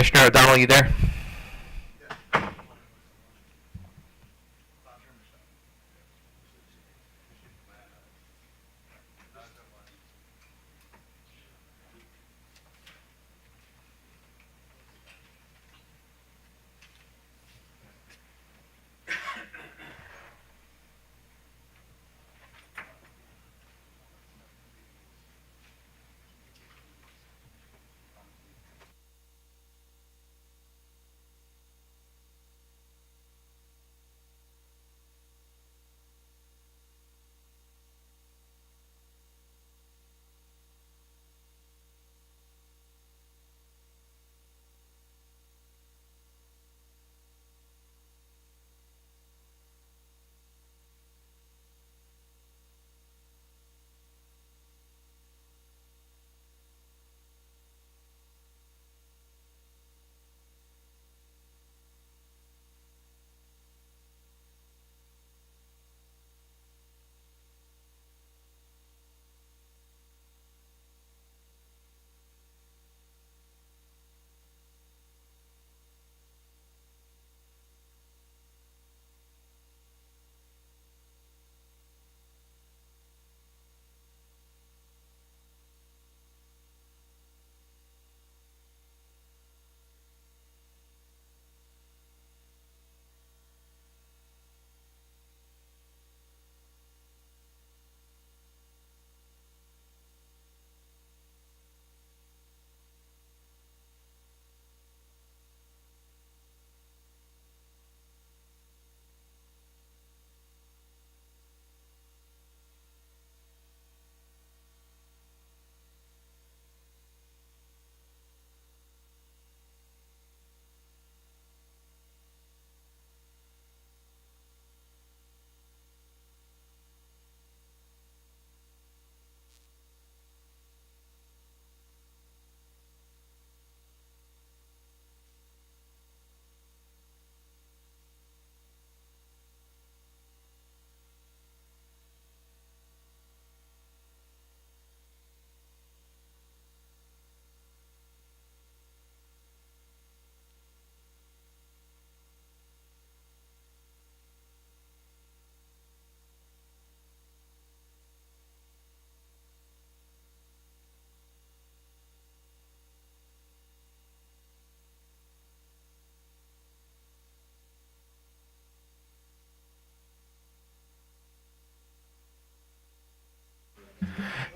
Commissioner O'Donnell, you there?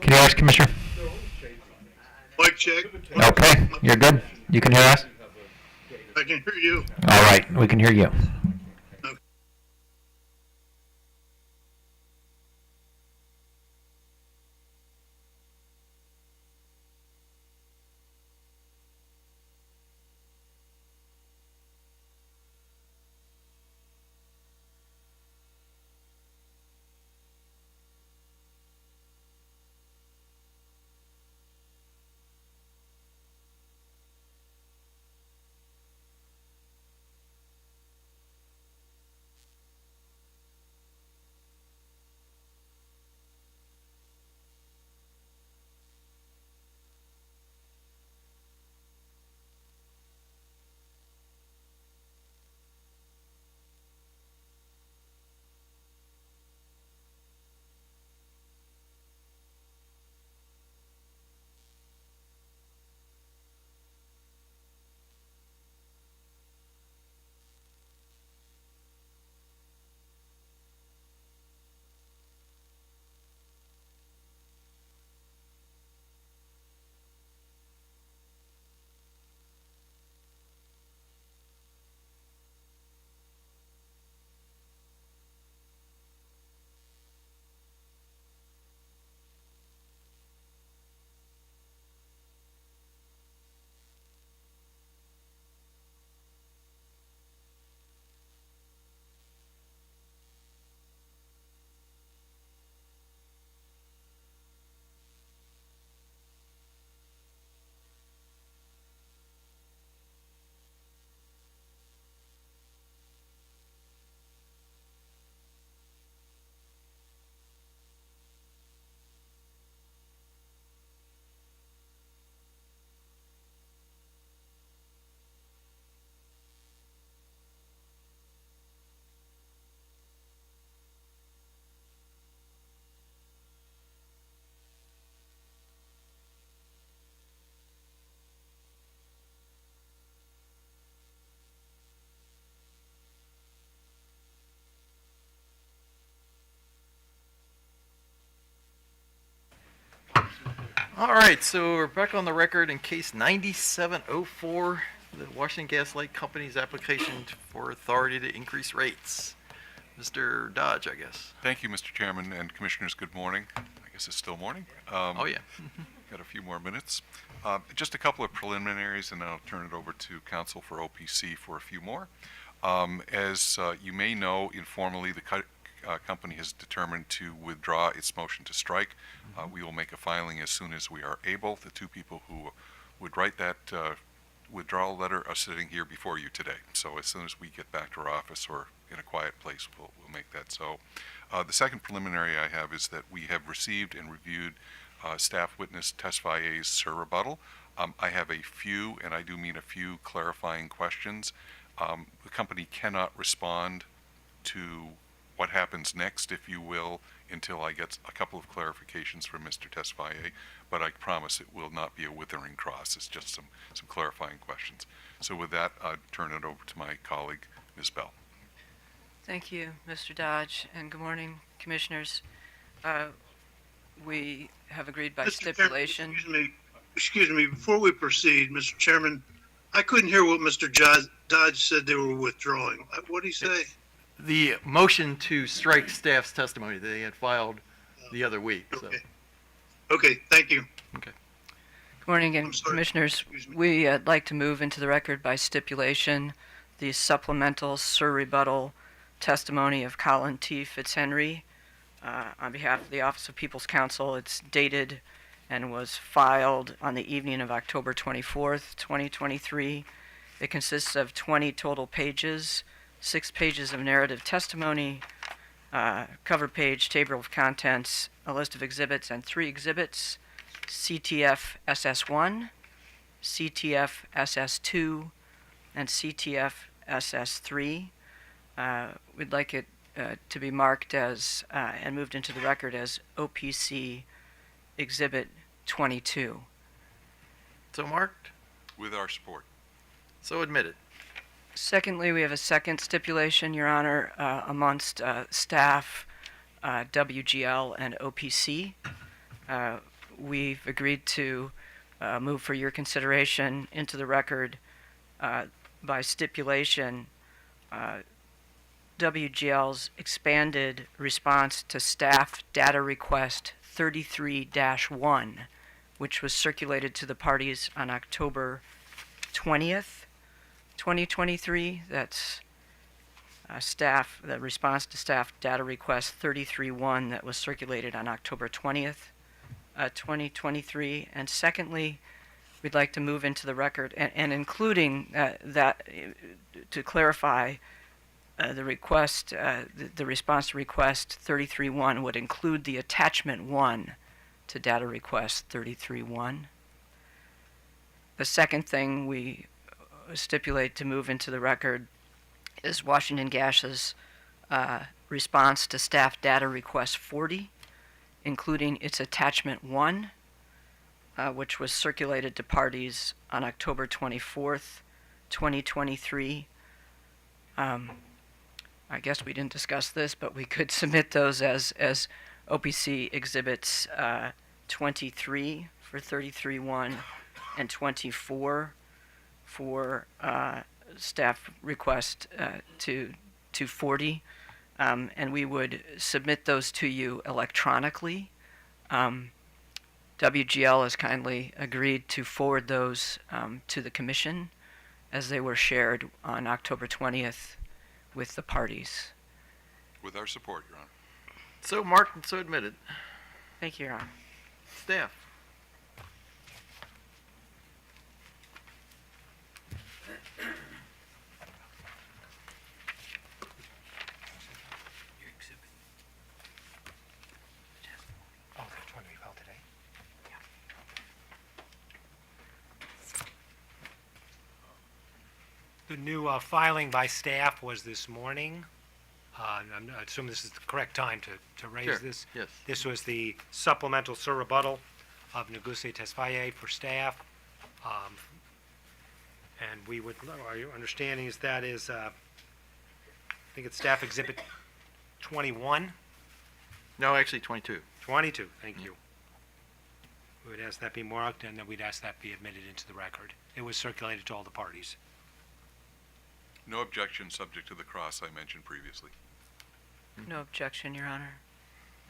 Can you hear us, Commissioner? Mic check. Okay, you're good? You can hear us? I can hear you. All right, we can hear you. Okay. All right, so we're back on the record in case 9704, the Washington Gas Light Company's application for authority to increase rates. Mr. Dodge, I guess. Thank you, Mr. Chairman and Commissioners. Good morning. I guess it's still morning. Oh, yeah. Got a few more minutes. Just a couple of preliminaries, and then I'll turn it over to Council for OPC for a few more. As you may know, informally, the company has determined to withdraw its motion to strike. We will make a filing as soon as we are able. The two people who would write that withdrawal letter are sitting here before you today. So as soon as we get back to our office or in a quiet place, we'll make that so. The second preliminary I have is that we have received and reviewed staff witness Tesfayeh's rebuttal. I have a few, and I do mean a few, clarifying questions. The company cannot respond to what happens next, if you will, until I get a couple of clarifications from Mr. Tesfayeh, but I promise it will not be a withering cross. It's just some clarifying questions. So with that, I'll turn it over to my colleague, Ms. Bell. Thank you, Mr. Dodge, and good morning, Commissioners. We have agreed by Mr. Chairman, stipulation. Excuse me, before we proceed, Mr. Chairman, I couldn't hear what Mr. Dodge said they were withdrawing. What did he say? The motion to strike staff's testimony that they had filed the other week. So. Okay. Okay, thank you. Good morning again, I'm sorry. Commissioners. Excuse me. We'd like to move into the record by stipulation the supplemental rebuttal testimony of Colin T. Fitzhenry on behalf of the Office of People's Counsel. It's dated and was filed on the evening of October 24th, 2023. It consists of 20 total pages, 6 pages of narrative testimony, cover page, table of contents, a list of exhibits, and 3 exhibits: CTF SS1, CTF SS2, and CTF SS3. We'd like it to be marked as and moved into the record as OPC Exhibit 22. So marked, With our support. so admitted. Secondly, we have a second stipulation, Your Honor, amongst staff, WGL, and OPC. We've agreed to move for your consideration into the record by stipulation WGL's expanded response to staff data request 33-1, which was circulated to the parties on October 20th, 2023. That's the response to staff data request 33-1 that was circulated on October 20th, 2023. And secondly, we'd like to move into the record and including that to clarify the request, the response to request 33-1 would include the attachment 1 to data request 33-1. The second thing we stipulate to move into the record is Washington Gas's response to staff data request 40, including its attachment 1, which was circulated to parties on October 24th, 2023. I guess we didn't discuss this, but we could submit those as OPC exhibits 23 for 33-1 and 24 for staff request to 40, and we would submit those to you electronically. WGL has kindly agreed to forward those to the Commission as they were shared on October 20th with the parties. With our support, Your Honor. So marked and so admitted. Thank you, Your Honor. Staff. Oh, that's one we filed today? The new filing by staff was this morning. I assume this is the correct time to raise Sure. this. Yes. This was the supplemental rebuttal of Neguse Tesfayeh for staff. And we would, our understanding is that is, I think it's staff exhibit 21, No, actually 22. 22, thank you. We would ask that be marked, and then we'd ask that be admitted into the record. It was circulated to all the parties. No objection, subject to the cross I mentioned previously. No objection, Your Honor.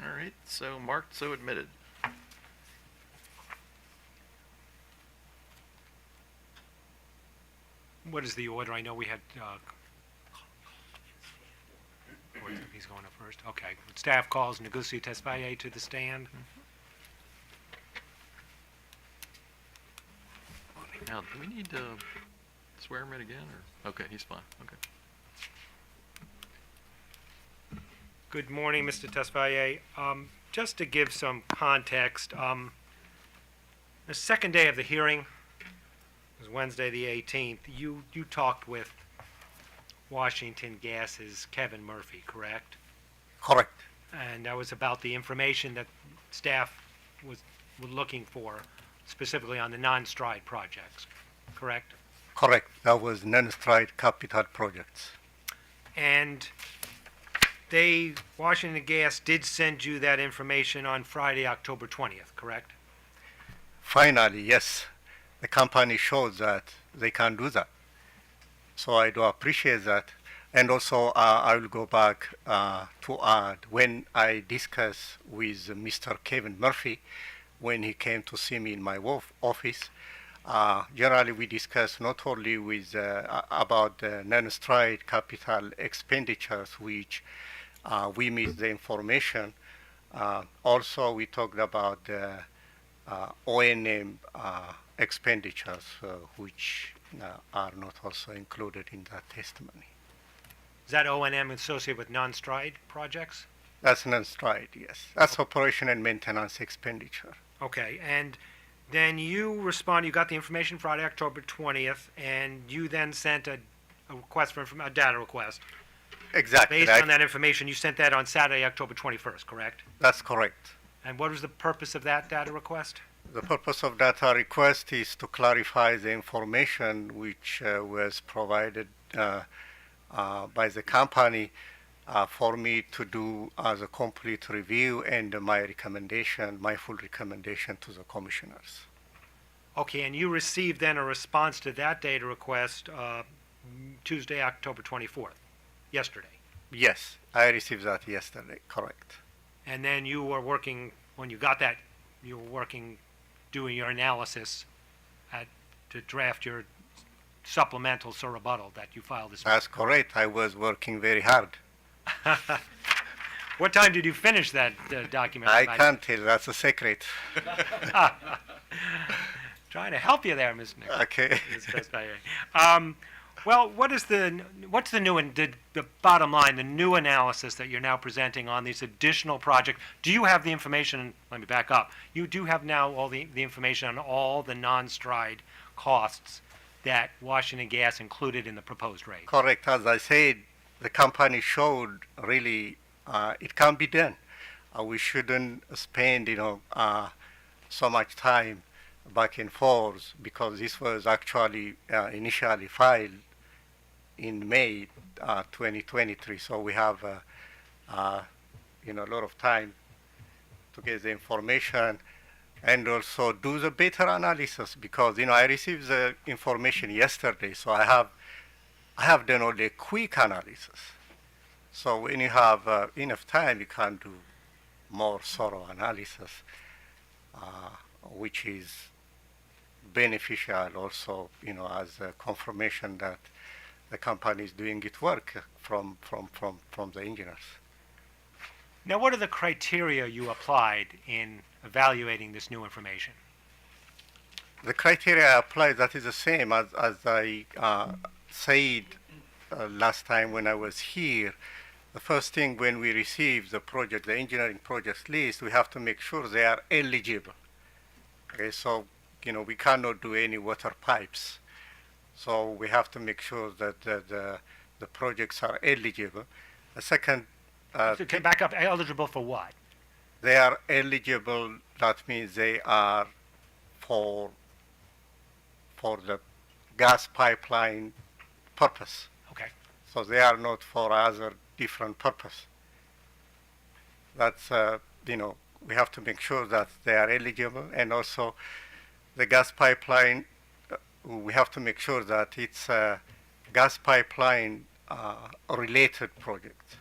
All right, so marked, so admitted. What is the order? I know we had, he's going up first. Okay. Staff calls Negusi Tesfaye to the stand. Now, do we need to swear him in again, or? Okay, he's fine, okay. Good morning, Mr. Tesfaye. Just to give some context, the second day of the hearing was Wednesday, the 18th. You talked with Washington Gas's Kevin Murphy, correct? Correct. And that was about the information that staff was looking for, specifically on the non-stride projects, correct? Correct. That was non-stride capital projects. And Washington Gas did send you that information on Friday, October 20th, correct? Finally, yes, the company shows that they can do that. So I do appreciate that. And also, I will go back to add, when I discussed with Mr. Kevin Murphy, when he came to see me in my office, generally we discuss not only with about the non-stride capital expenditures, which we miss the information. Also, we talked about the O&M expenditures, which are not also included in that testimony. Is that O&M associated with non-stride projects? That's non-stride, yes. That's operation and maintenance expenditure. Okay, and then you got the information Friday, October 20th, and you then sent a request for a data request. Exactly. Based on that information, you sent that on Saturday, October 21st, correct? That's correct. And what was the purpose of that data request? The purpose of data request is to clarify the information which was provided by the company for me to do as a complete review and my full recommendation to the commissioners. Okay, and you received then a response to that data request Tuesday, October 24th, yesterday. Yes, I received that yesterday, correct. And then you were working, when you got that, you were working, doing your analysis to draft your supplemental rebuttal that you filed this morning. That's correct. I was working very hard. What time did you finish that document? I can't tell. That's a secret. Trying to help you there, Ms. Nichols. Okay. Well, what's the bottom line, the new analysis that you're now presenting on these additional projects? Do you have the information? Let me back up. You do have now all the information on all the non-stride costs that Washington Gas included in the proposed rate. Correct. As I said, the company showed really it can be done. We shouldn't spend, so much time back and forth, because this was actually initially filed in May 2023. So we have, a lot of time to get the information and also do the better analysis, because, I received the information yesterday, so I have done only a quick analysis. So when you have enough time, you can do more thorough analysis, which is beneficial also, as a confirmation that the company is doing its work from the engineers. Now, what are the criteria you applied in evaluating this new information? The criteria I applied, that is the same as I said last time when I was here. The first thing, when we receive the engineering projects list, we have to make sure they are eligible. Okay, so, we cannot do any water pipes. So we have to make sure that the projects are eligible. The second, So back up, eligible for what? they are eligible, that means they are for the gas pipeline purpose. Okay. So they are not for other different purpose. That's, we have to make sure that they are eligible, and also the gas pipeline, we have to make sure that it's a gas pipeline related project.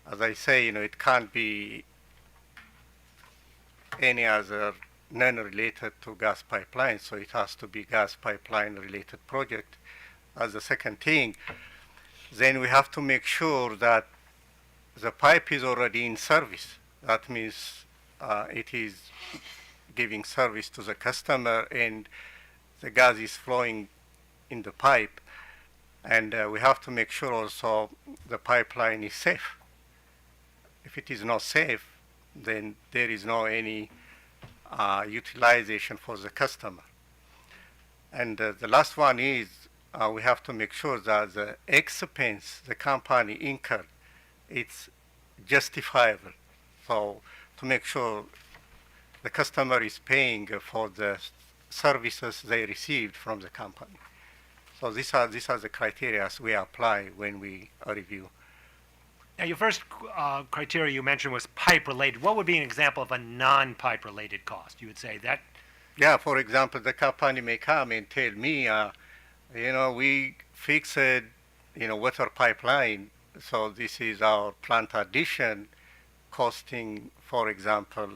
As I say, it can't be any other non-related to gas pipeline, so it has to be gas pipeline related project. As the second thing, then we have to make sure that the pipe is already in service. That means it is giving service to the customer and the gas is flowing in the pipe. And we have to make sure also the pipeline is safe. If it is not safe, then there is no any utilization for the customer. And the last one is we have to make sure that the expense the company incurred, it's justifiable. So to make sure the customer is paying for the services they received from the company. So these are the criteria we apply when we review. Now, your first criteria you mentioned was pipe related. What would be an example of a non-pipe related cost? You would say that? Yeah, for example, the company may come and tell me, we fixed, water pipeline, so this is our plant addition costing, for example,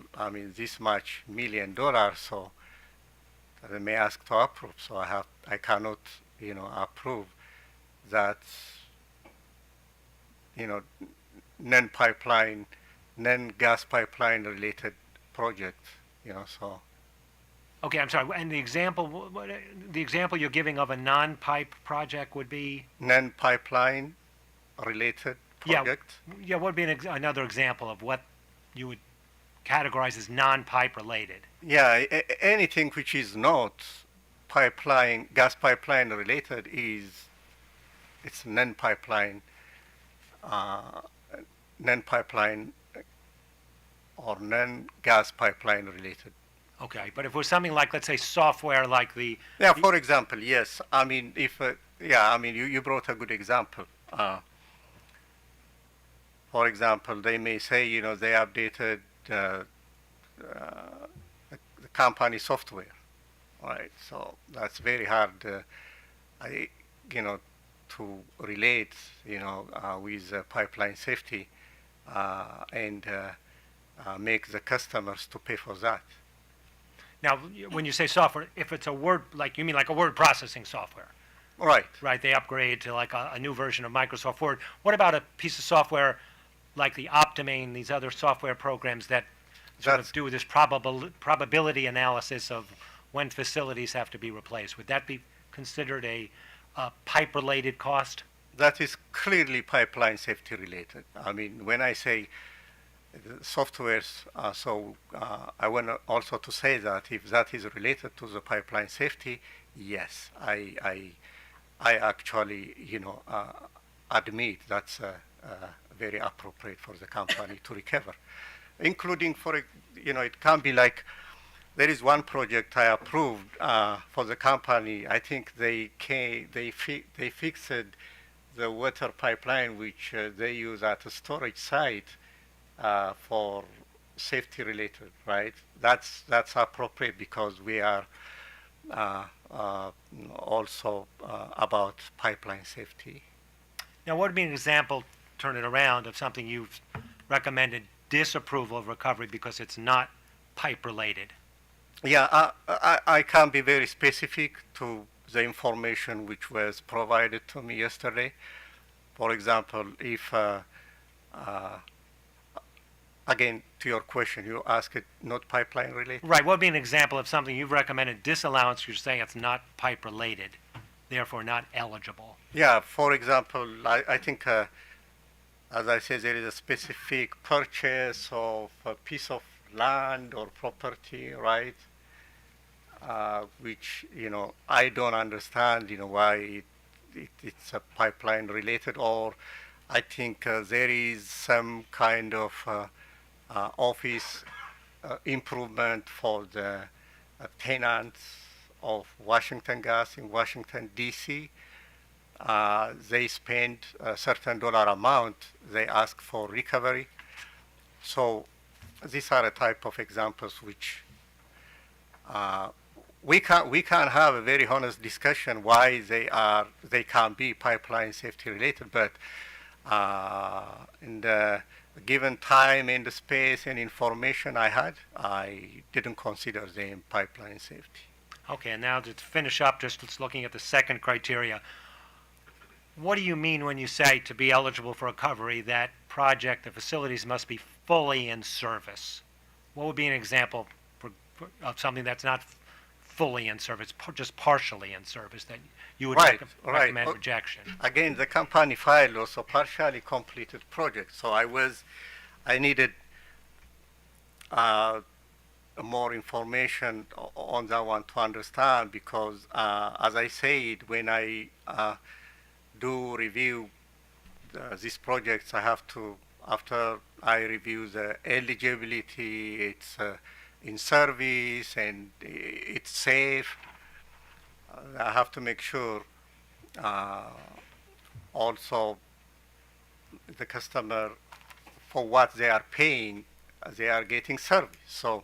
this much $1 million, so they may ask to approve, so I cannot, approve that, non-pipeline, non-gas pipeline related project, so. Okay, I'm sorry. And the example you're giving of a non-pipe project would be? Non-pipeline related project. Yeah, what would be another example of what you would categorize as non-pipe related? Yeah, anything which is not pipeline, gas pipeline related it's non-pipeline or non-gas pipeline related. Okay, but if it was something like, let's say, software like the... Yeah, for example, yes. You brought a good example. For example, they may say, they updated the company software, right? So that's very hard, to relate, with pipeline safety and make the customers to pay for that. Now, when you say software, if it's you mean like a word processing software? Right. Right, they upgrade to like a new version of Microsoft Word. What about a piece of software like the Optimane, these other software programs that sort of do this probability analysis of when facilities have to be replaced? Would that be considered a pipe-related cost? That is clearly pipeline safety related. When I say softwares, I want also to say that if that is related to the pipeline safety, yes, I actually, admit that's very appropriate for the company to recover, including it can be like there is one project I approved for the company. I think they fixed the water pipeline which they use at a storage site for safety related, right? That's appropriate because we are also about pipeline safety. Now, what would be an example, turn it around, of something you've recommended disapproval of recovery because it's not pipe related? Yeah, I can be very specific to the information which was provided to me yesterday. For example, if again, to your question, you asked it not pipeline related? Right. What would be an example of something you've recommended disallowance, you're saying it's not pipe related, therefore not eligible? Yeah, for example, I think, as I said, there is a specific purchase of a piece of land or property, right? Which, I don't understand, why it's a pipeline related, or I think there is some kind of office improvement for the tenants of Washington Gas in Washington, D.C. They spend a certain dollar amount, they ask for recovery. So these are a type of examples which we can have a very honest discussion why they can be pipeline safety related, but in the given time and the space and information I had, I didn't consider them pipeline safety. Okay, and now to finish up, just looking at the second criteria, what do you mean when you say to be eligible for recovery, that project, the facilities must be fully in service? What would be an example of something that's not fully in service, just partially in service, that you would Right. recommend rejection? Again, the company filed also partially completed project, so I needed more information on that one to understand, because as I said, when I do review these projects, I have to, after I review the eligibility, it's in service and it's safe, I have to make sure also the customer, for what they are paying, they are getting service. So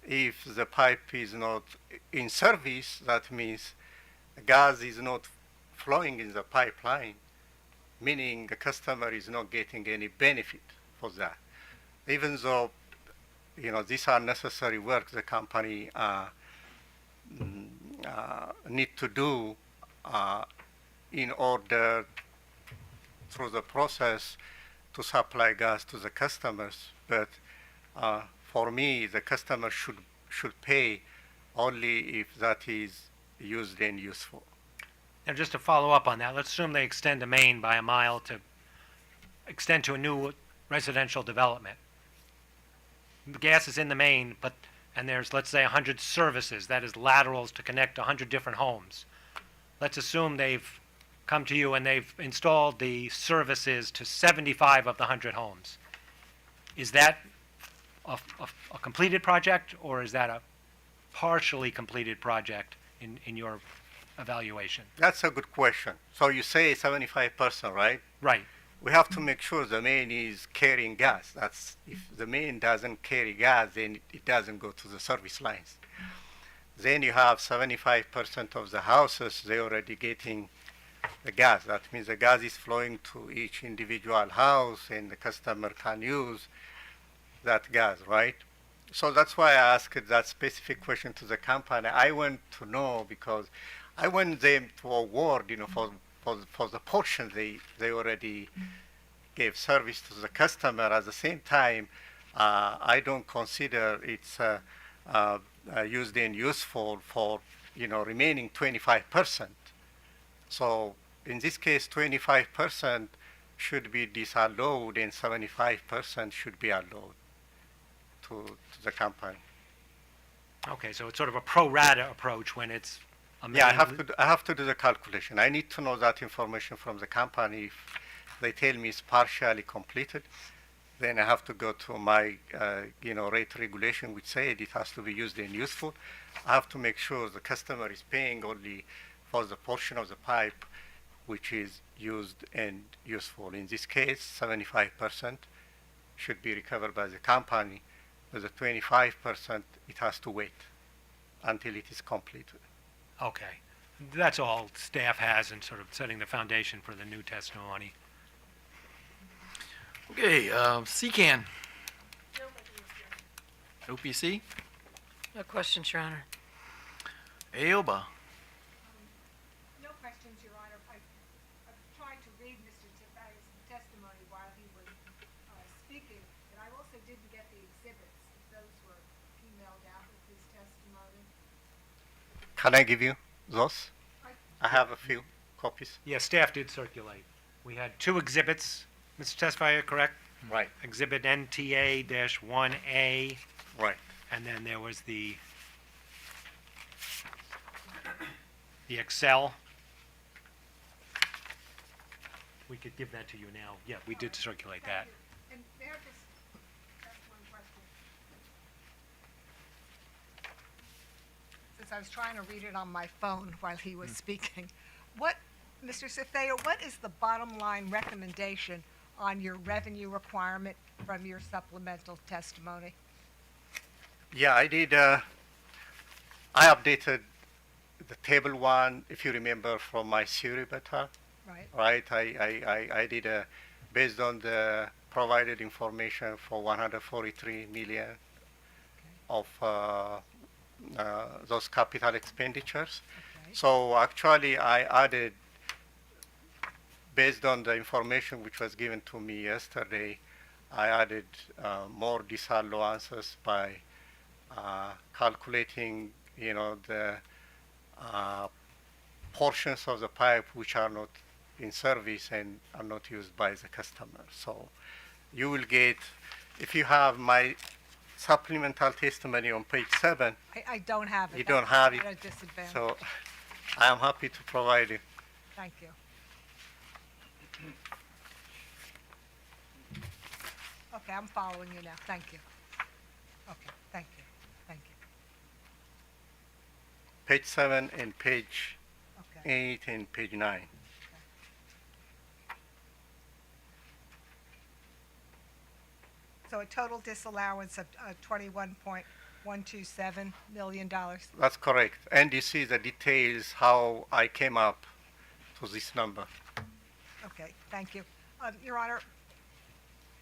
if the pipe is not in service, that means the gas is not flowing in the pipeline, meaning the customer is not getting any benefit for that. Even though, these are necessary work the company need to do in order, through the process, to supply gas to the customers. But for me, the customer should pay only if that is used and useful. And just to follow up on that, let's assume they extend a main by a mile to extend to a new residential development. The gas is in the main, and there's, let's say, 100 services, that is laterals to connect 100 different homes. Let's assume they've come to you and they've installed the services to 75 of the 100 homes. Is that a completed project, or is that a partially completed project in your evaluation? That's a good question. So you say 75%, right? Right. We have to make sure the main is carrying gas. That's, if the main doesn't carry gas, then it doesn't go to the service lines. Then you have 75% of the houses, they're already getting the gas. That means the gas is flowing to each individual house and the customer can use that gas, right? So that's why I asked that specific question to the company. I want to know, because I want them to award, for the portion they already gave service to the customer. At the same time, I don't consider it's used and useful for remaining 25%. So in this case, 25% should be disallowed and 75% should be allowed to the company. Okay, so it's sort of a pro rata approach when it's a main. Yeah, I have to do the calculation. I need to know that information from the company. If they tell me it's partially completed, then I have to go to my rate regulation, which said it has to be used and useful. I have to make sure the customer is paying only for the portion of the pipe which is used and useful. In this case, 75% should be recovered by the company. But the 25%, it has to wait until it is completed. Okay. That's all staff has in sort of setting the foundation for the new testimony. Okay, CCAN. OPC. No questions, Your Honor. AOBA. No questions, Your Honor. I've tried to read Mr. Tiffany's testimony while he was speaking, but I also didn't get the exhibits, if those were emailed out with his testimony. Can I give you those? I have a few copies. Yeah, staff did circulate. We had two exhibits, Mr. Tesfaye, correct? Right. Exhibit NTA-1A, Right. and then there was the Excel. We could give that to you now. Yeah, we did circulate that. And may I just ask one question? Since I was trying to read it on my phone while he was speaking, Mr. Cifeo, what is the bottom line recommendation on your revenue requirement from your supplemental testimony? Yeah, I did. I updated the table one, if you remember, from my theory beta, Right. right? I did based on the provided information for 143 million of those capital expenditures. Okay. So actually, I added, based on the information which was given to me yesterday, I added more disallowances by calculating, the uh, portions of the pipe which are not in service and are not used by the customer. So you will get, if you have my supplemental testimony on page 7, I don't have it. You don't That's have it. at a disadvantage. so I am happy to provide it. Thank you. Okay, I'm following you now. Thank you. Okay, thank you. Thank you. Page 7 and page Okay. 8 and page 9. So a total disallowance of $21.127 million. That's correct. And you see the details how I came up to this number. Okay, thank you. Your Honor,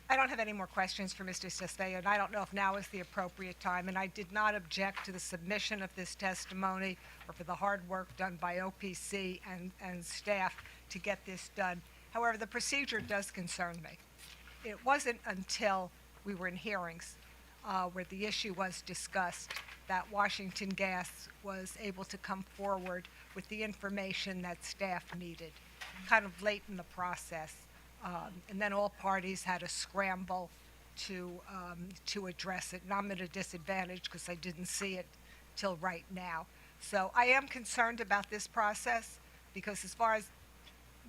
I don't have any more questions for Mr. Cespeña, and I don't know if now is the appropriate time, and I did not object to the submission of this testimony or for the hard work done by OPC and staff to get this done. However, the procedure does concern me. It wasn't until we were in hearings where the issue was discussed that Washington Gas was able to come forward with the information that staff needed, kind of late in the process. And then all parties had a scramble to address it. And I'm at a disadvantage because I didn't see it till right now. So I am concerned about this process because as far as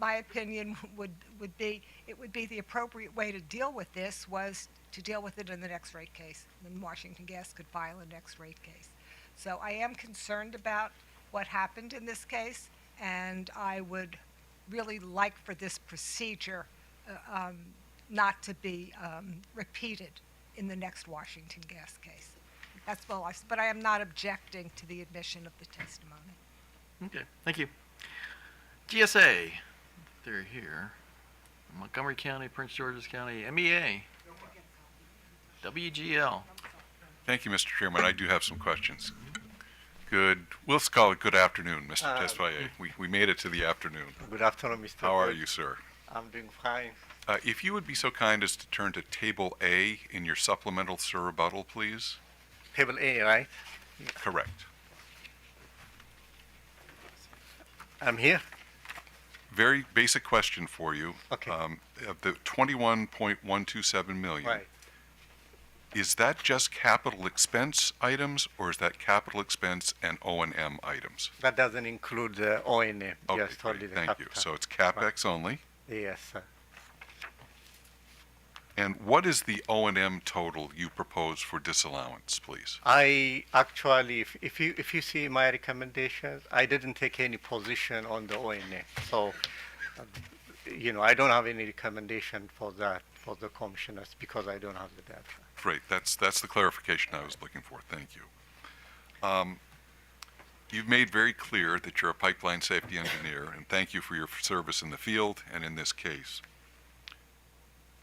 my opinion would be, it would be the appropriate way to deal with this was to deal with it in the next rate case. Then Washington Gas could file a next rate case. So I am concerned about what happened in this case, and I would really like for this procedure not to be repeated in the next Washington Gas case. That's all but I am not objecting to the admission of the testimony. Okay, thank you. GSA, they're here. Montgomery County, Prince George's County, MEA, WGL. Thank you, Mr. Chairman. I do have some questions. We'll call it good afternoon, Mr. Tesfaye. We made it to the afternoon. Good afternoon, Mr. How are Boyd. you, sir? I'm doing fine. If you would be so kind as to turn to Table A in your supplemental rebuttal, please. Table A, right? Correct. I'm here. Very basic question for you. Okay. Of the 21.127 million, Right. is that just capital expense items, or is that capital expense and O&M items? That doesn't include the O&M, Okay, just only great, the thank capital. you. So it's CapEx only. Yes, sir. And what is the O&M total you propose for disallowance, please? I actually, if you see my recommendations, I didn't take any position on the O&M. So, I don't have any recommendation for that for the commissioners because I don't have the data. Great, that's the clarification I was looking for. Thank you. You've made very clear that you're a pipeline safety engineer, and thank you for your service in the field and in this case.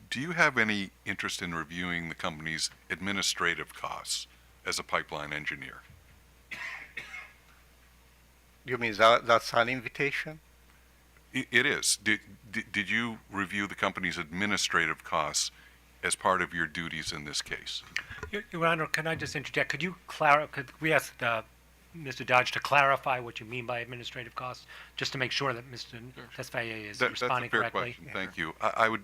Do you have any interest in reviewing the company's administrative costs as a pipeline engineer? You mean that's an invitation? It is. Did you review the company's administrative costs as part of your duties in this case? Your Honor, can I just interject? Could we ask Mr. Dodge to clarify what you mean by administrative costs, just to make sure that Mr. Tesfaye is responding That's a fair correctly? question. Thank you. I would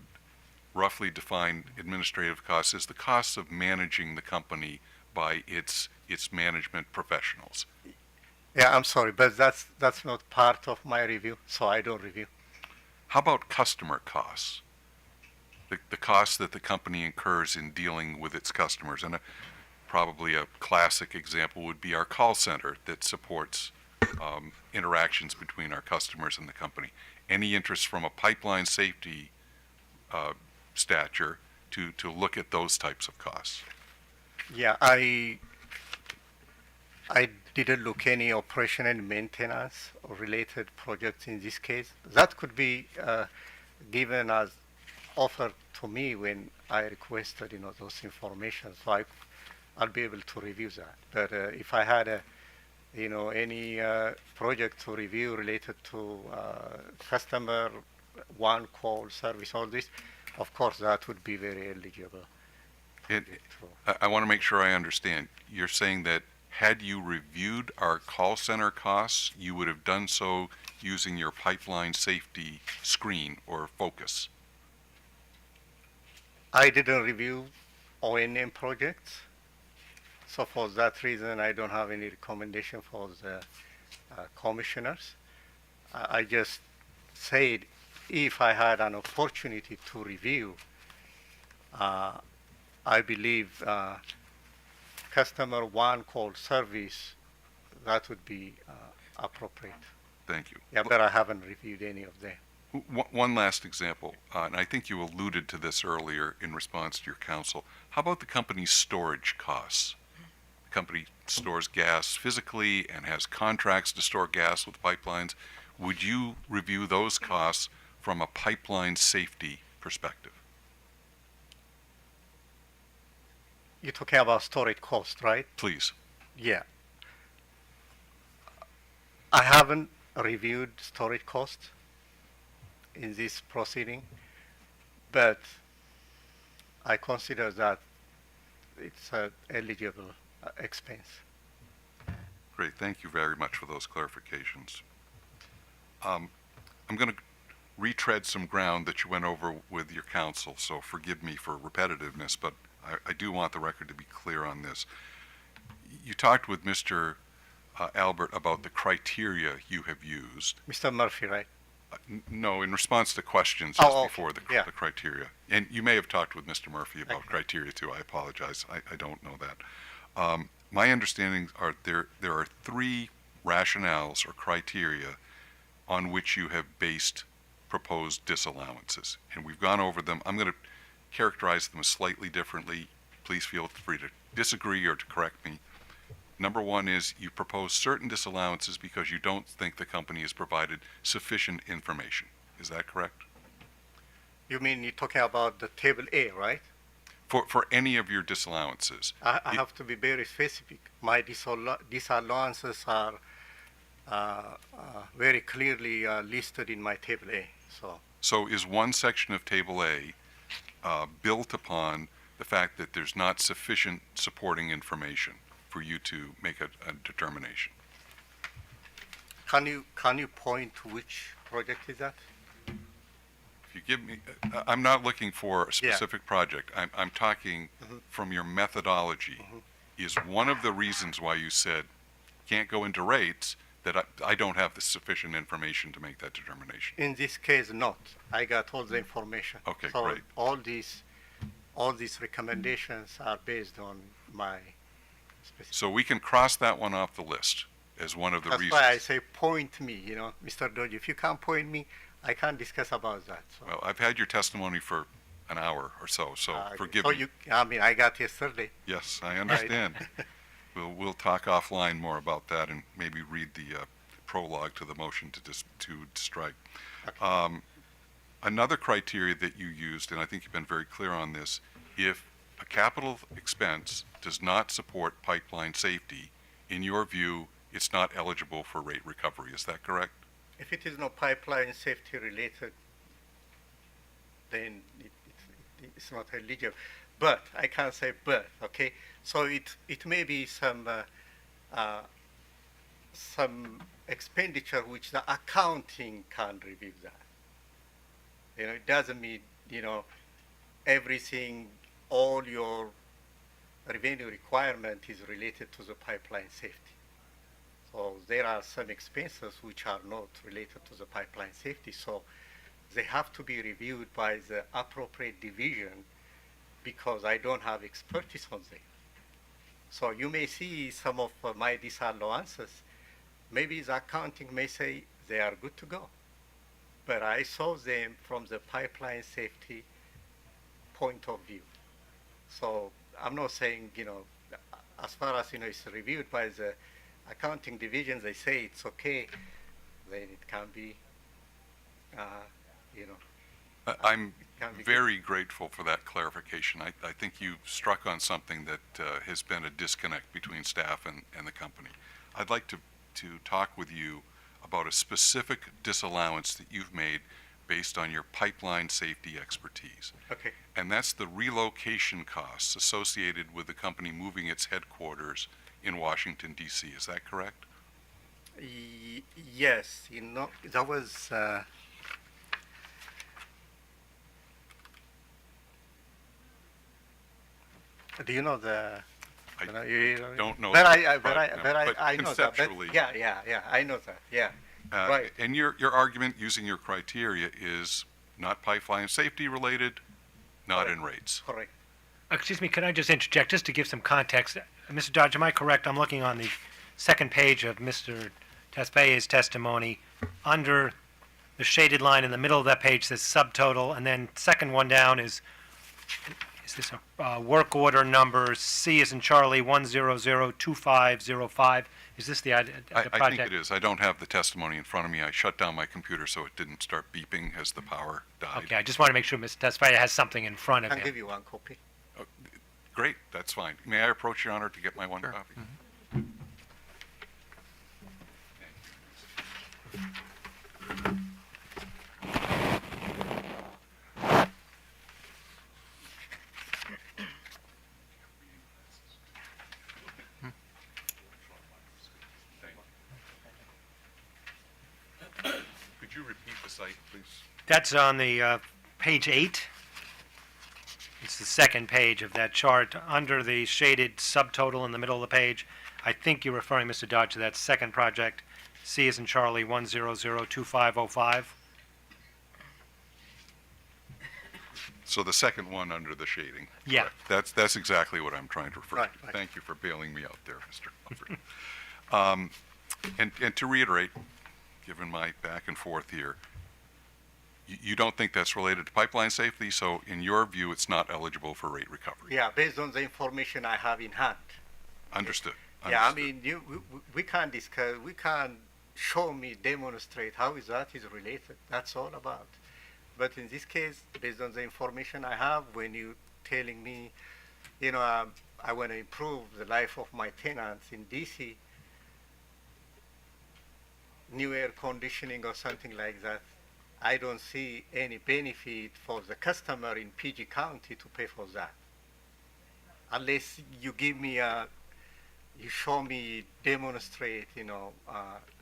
roughly define administrative costs as the costs of managing the company by its management professionals. Yeah, I'm sorry, but that's not part of my review, so I don't review. How about customer costs? The costs that the company incurs in dealing with its customers. And probably a classic example would be our call center that supports interactions between our customers and the company. Any interest from a pipeline safety stature to look at those types of costs? Yeah, I I didn't look any operation and maintenance or related projects in this case. That could be given as offered to me when I requested, those information. So I'll be able to review that. But if I had any project to review related to customer one call service, all this, of course, that would be very eligible. I want to make sure I understand. You're saying that had you reviewed our call center costs, you would have done so using your pipeline safety screen or focus? I didn't review O&M projects, so for that reason, I don't have any recommendation for the commissioners. I just said if I had an opportunity to review, I believe customer one call service, that would be appropriate. Thank you. Yeah, but I haven't reviewed any of them. One last example, and I think you alluded to this earlier in response to your counsel. How about the company's storage costs? The company stores gas physically and has contracts to store gas with pipelines. Would you review those costs from a pipeline safety perspective? You're talking about storage cost, right? Please. Yeah. I haven't reviewed storage cost in this proceeding, but I consider that it's an eligible expense. Great. Thank you very much for those clarifications. I'm going to retread some ground that you went over with your counsel, so forgive me for repetitiveness, but I do want the record to be clear on this. You talked with Mr. Albert about the criteria you have used. Mr. Murphy, right? No, in response to questions just okay. before the criteria. And you may have talked with Mr. Murphy about criteria too. I apologize. I don't know that. My understanding are there are three rationales or criteria on which you have based proposed disallowances. And we've gone over them. I'm going to characterize them slightly differently. Please feel free to disagree or to correct me. Number one is you propose certain disallowances because you don't think the company has provided sufficient information. Is that correct? You mean you're talking about the table A, right? For any of your disallowances. I have to be very specific. My disallowances are very clearly listed in my table A. So is one section of table A built upon the fact that there's not sufficient supporting information for you to make a determination? Can you point to which project is that? If you give me, I'm not looking for a specific project. I'm talking from your methodology. Is one of the reasons why you said can't go into rates that I don't have the sufficient information to make that determination? In this case, not. I got all the information. Okay, so great. All these recommendations are based on my specific. So we can cross that one off the list as one of the reasons. That's why I say point me, Mr. Dodge. If you can't point me, I can't discuss about that. So. Well, I've had your testimony for an hour or so forgive me. I got yesterday. Yes, I understand. We'll talk offline more about that and maybe read the prologue to the motion to strike. Okay. Another criteria that you used, and I think you've been very clear on this, if a capital expense does not support pipeline safety, in your view, it's not eligible for rate recovery. Is that correct? If it is not pipeline safety related, then it's not eligible. But I can't say but, okay? So it may be some expenditure which the accounting can review that. It doesn't mean, everything, all your revenue requirement is related to the pipeline safety. So there are some expenses which are not related to the pipeline safety. So they have to be reviewed by the appropriate division because I don't have expertise on them. So you may see some of my disallowances. Maybe the accounting may say they are good to go. But I saw them from the pipeline safety point of view. So I'm not saying, as far as, it's reviewed by the accounting division, they say it's okay, then it can be, you know, I'm can be good. very grateful for that clarification. I think you struck on something that has been a disconnect between staff and the company. I'd like to talk with you about a specific disallowance that you've made based on your pipeline safety expertise. Okay. And that's the relocation costs associated with the company moving its headquarters in Washington, D.C. Is that correct? Yes, you know, that was, do you know the? I you know, you don't know But that I right now, but know that. But conceptually- yeah, I know that. Yeah, right. And your argument using your criteria is not pipeline safety related, not in rates. Correct. Excuse me, can I just interject, just to give some context? Mr. Dodge, am I correct? I'm looking on the second page of Mr. Tesfay's testimony. Under the shaded line in the middle of that page says subtotal, and then second one down is this a work order number C as in Charlie 1002505? Is this the project? I think it is. I don't have the testimony in front of me. I shut down my computer so it didn't start beeping as the power died. Okay, I just want to make sure Mr. Tesfaye has something in front of I'll him. give you one copy. Great, that's fine. May I approach Your Honor to get my one Sure. copy? Could you repeat the site, please? That's on the page 8. It's the second page of that chart. Under the shaded subtotal in the middle of the page, I think you're referring, Mr. Dodge, to that second project, C as in Charlie 1002505. So the second one under the shading. Yeah. Correct. That's exactly what I'm trying to refer Right, to. right. Thank you for bailing me out there, Mr. Alford. And to reiterate, given my back and forth here, you don't think that's related to pipeline safety, so in your view, it's not eligible for rate recovery? Yeah, based on the information I have in hand. Understood. Yeah, I Understood. mean, we can't discuss, we can't show me, demonstrate how is that is related. That's all about. But in this case, based on the information I have, when you telling me, you know, I want to improve the life of my tenants in DC, new air conditioning or something like that, I don't see any benefit for the customer in PG County to pay for that. Unless you give me you show me, demonstrate, you know,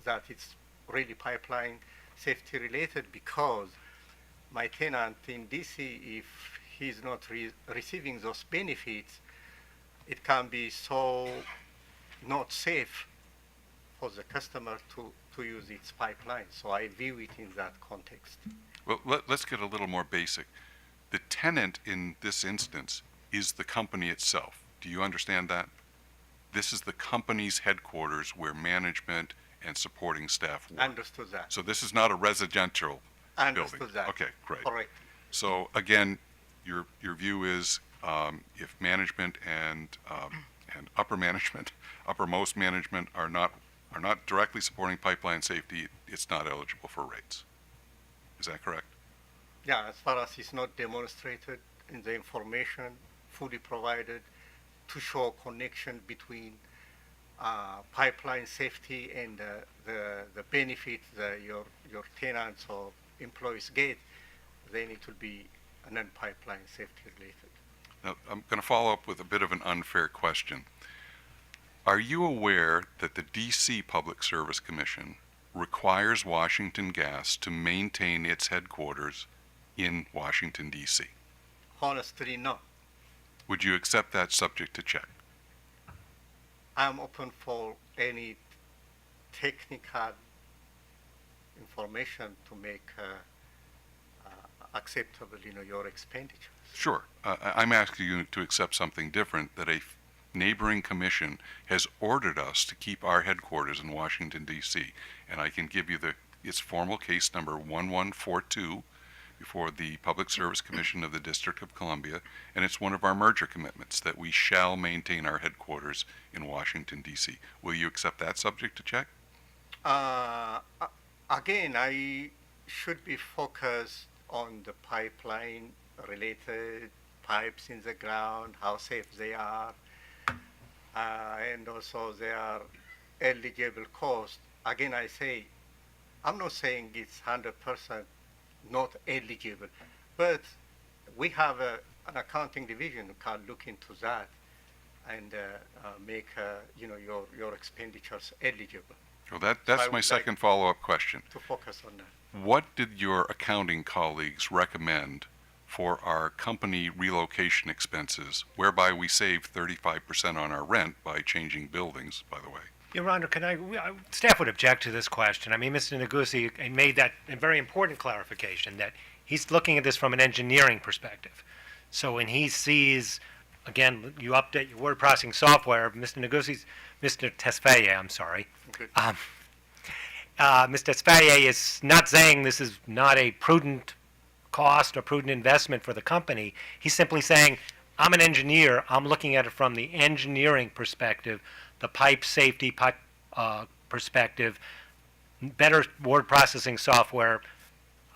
that it's really pipeline safety related, because my tenant in DC, if he's not receiving those benefits, it can be so not safe for the customer to use its pipeline. So I view it in that context. Well, let's get a little more basic. The tenant in this instance is the company itself. Do you understand that? This is the company's headquarters where management and supporting staff work. Understood that. So this is not a residential Understood building. that. Okay, great. Correct. So again, your view is if management and upper management, uppermost management are not directly supporting pipeline safety, it's not eligible for rates. Is that correct? Yeah, as far as it's not demonstrated in the information fully provided to show connection between pipeline safety and the benefits that your tenants or employees get, then it will be a non-pipeline safety related. Now, I'm going to follow up with a bit of an unfair question. Are you aware that the DC Public Service Commission requires Washington Gas to maintain its headquarters in Washington, D.C.? Honestly, no. Would you accept that subject to check? I'm open for any technical information to make acceptable, you know, your expenditures. Sure. I'm asking you to accept something different, that a neighboring commission has ordered us to keep our headquarters in Washington, D.C. And I can give you its formal case number 1142 before the Public Service Commission of the District of Columbia, and it's one of our merger commitments that we shall maintain our headquarters in Washington, D.C. Will you accept that subject to check? Again, I should be focused on the pipeline related pipes in the ground, how safe they are, and also their eligible cost. Again, I say, I'm not saying it's 100% not eligible, but we have an accounting division who can look into that and make your expenditures eligible. Well, I that's would my like second follow-up question. to focus on that. What did your accounting colleagues recommend for our company relocation expenses, whereby we save 35% on our rent by changing buildings, by the way? Your Honor, staff would object to this question. I mean, Mr. Negussi made that a very important clarification that he's looking at this from an engineering perspective. So when he sees, again, you update your word processing software, Mr. Tesfaye, I'm sorry. Good. Mr. Tesfaye is not saying this is not a prudent cost or prudent investment for the company. He's simply saying, I'm an engineer. I'm looking at it from the engineering perspective, the pipe safety perspective, better word processing software.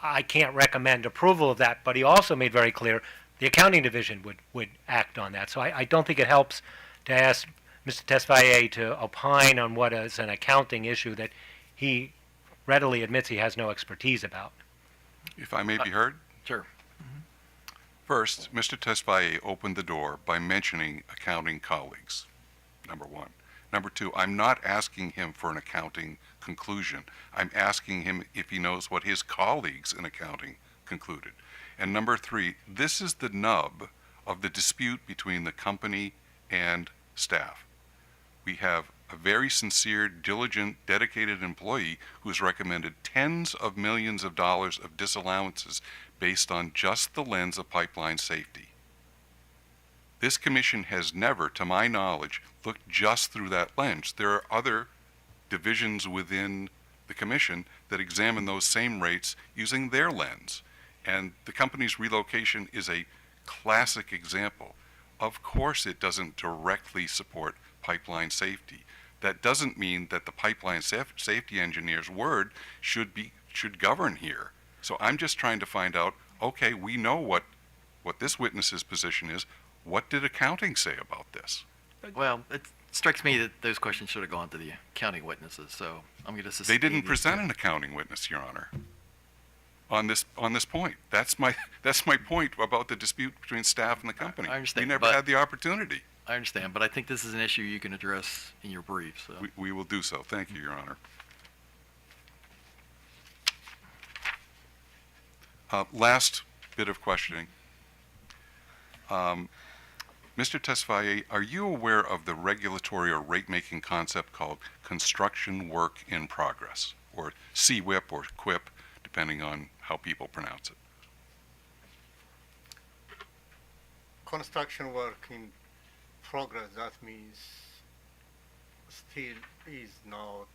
I can't recommend approval of that, but he also made very clear the accounting division would act on that. So I don't think it helps to ask Mr. Tesfaye to opine on what is an accounting issue that he readily admits he has no expertise about. If I may be heard? Sure. First, Mr. Tesfaye opened the door by mentioning accounting colleagues, number one. Number two, I'm not asking him for an accounting conclusion. I'm asking him if he knows what his colleagues in accounting concluded. And number three, this is the nub of the dispute between the company and staff. We have a very sincere, diligent, dedicated employee who's recommended tens of millions of dollars of disallowances based on just the lens of pipeline safety. This commission has never, to my knowledge, looked just through that lens. There are other divisions within the commission that examine those same rates using their lens. And the company's relocation is a classic example. Of course it doesn't directly support pipeline safety. That doesn't mean that the pipeline safety engineer's word should govern here. So I'm just trying to find out, okay, we know what this witness's position is. What did accounting say about this? Well, it strikes me that those questions should have gone to the accounting witnesses, so I'm going to sustain. They didn't present an accounting witness, Your Honor, on this point. That's my point about the dispute between staff and the company. I understand, We never but- had the opportunity. I understand, but I think this is an issue you can address in your brief, so. We will do so. Thank you, Your Honor. Last bit of questioning. Mr. Tesfaye, are you aware of the regulatory or rate-making concept called construction work in progress, or CWIP or QUIP, depending on how people pronounce it? Construction work in progress, that means still is not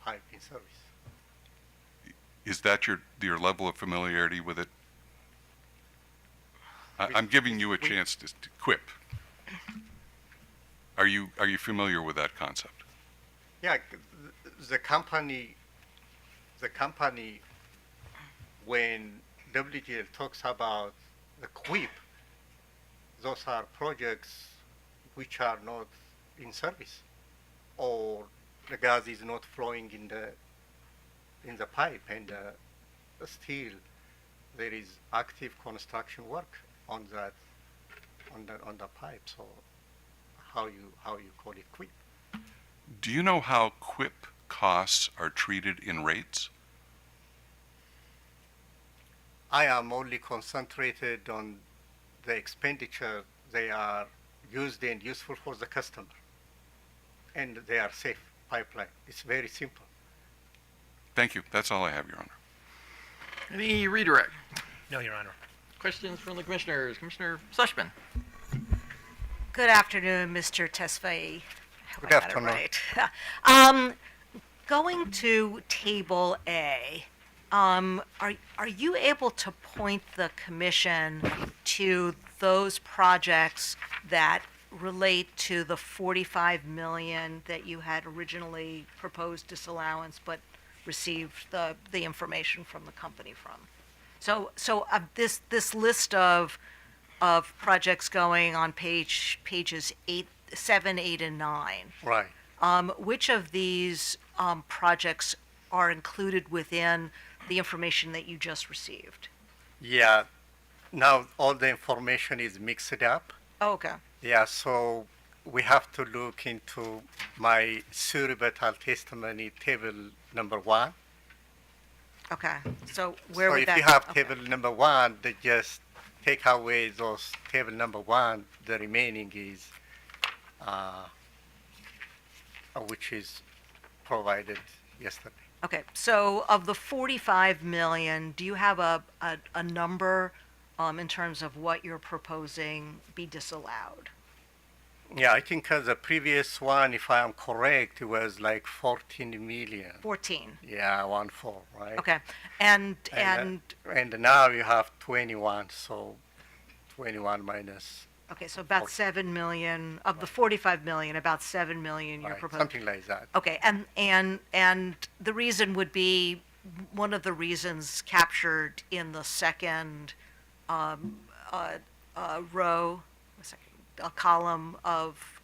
pipe in service. Is that your level of familiarity with it? I'm giving you a chance to quip. Are you familiar with that concept? Yeah, the company, when WGL talks about the QUIP, those are projects which are not in service, or the gas is not flowing in the pipe, and still there is active construction work on the pipe. So how you call it QUIP? Do you know how QUIP costs are treated in rates? I am only concentrated on the expenditure. They are used and useful for the customer, and they are safe pipeline. It's very simple. Thank you. That's all I have, Your Honor. Any redirect? No, Your Honor. Questions from the commissioners? Commissioner Sushman? Good afternoon, Mr. Tesfaye. Good afternoon. Right. Going to Table A, Are you able to point the commission to those projects that relate to the 45 million that you had originally proposed disallowance, but received the information from the company from? So this list of projects going on pages 7, 8, and 9. Right. Which of these projects are included within the information that you just received? Yeah. Now all the information is mixed up. Oh, okay. Yeah, so we have to look into my surrebuttal testimony table number 1. Okay. So where So would if that? you have okay. table number 1, they just take away those table number 1. The remaining is which is provided yesterday. Okay. So of the 45 million, do you have a number in terms of what you're proposing be disallowed? Yeah, I think the previous one, if I am correct, it was like 14 million. 14. Yeah, 1-4, right? Okay. And And now you have 21, so 21 minus, okay, so about 7 million of the 45 million, about 7 million you're right, proposing. something like that. Okay, and the reason would be one of the reasons captured in the second row, a column of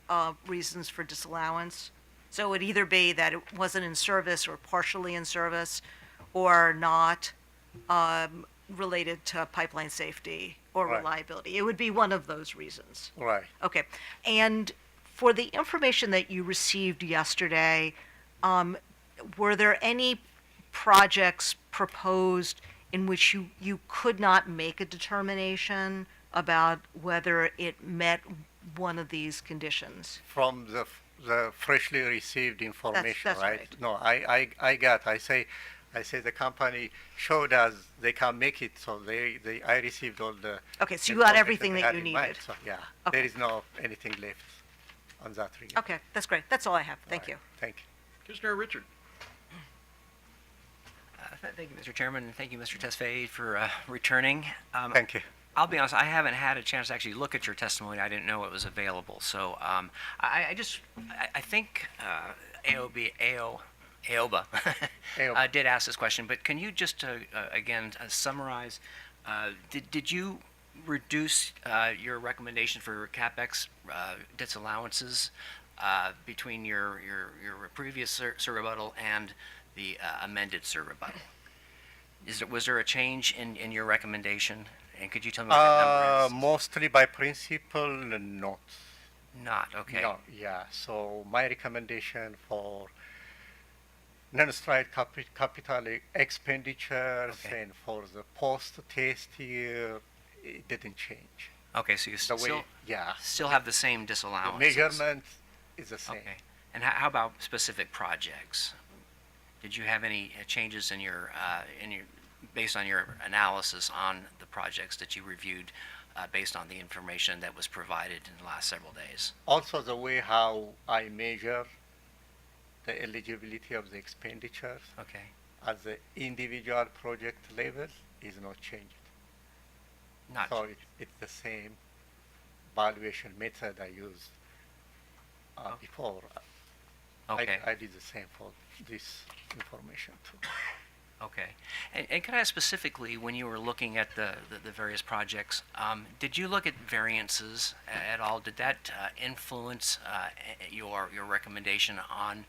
reasons for disallowance. So it would either be that it wasn't in service or partially in service, or not related to pipeline safety or Right. reliability. It would be one of those reasons. Right. Okay. And for the information that you received yesterday, were there any projects proposed in which you could not make a determination about whether it met one of these conditions? From the freshly received information, that's right? right. No, I say the company showed us they can make it, so I received all the. Okay, so you got information everything they that had you in mind. needed. So, yeah, Okay. there is no anything left on that regard. Okay, that's great. That's all I have. Thank you. Thank you. Commissioner Richard. Thank you, Mr. Chairman, and thank you, Mr. Tesfaye, for returning. Thank you. I'll be honest, I haven't had a chance to actually look at your testimony. I didn't know it was available. So I think AOBA did ask this question, but can you just, again, summarize, did you reduce your recommendation for CapEx disallowances between your previous surrebuttal and the amended surrebuttal? Was there a change in your recommendation? And could you tell me what that number is? Mostly by principle, not. Not, okay. No, yeah. So my recommendation for non-stride capital expenditures Okay. and for the post-test year, it didn't change. Okay, so you The way, still yeah, still have the same the disallowances. measurement is the same. Okay. And how about specific projects? Did you have any changes in your based on your analysis on the projects that you reviewed based on the information that was provided in the last several days? Also, the way how I measure the eligibility of the expenditures Okay. at the individual project level is not changed. Not So it's the same valuation method I used before. okay. I did the same for this information too. Okay. And could I ask specifically, when you were looking at the various projects, did you look at variances at all? Did that influence your recommendation on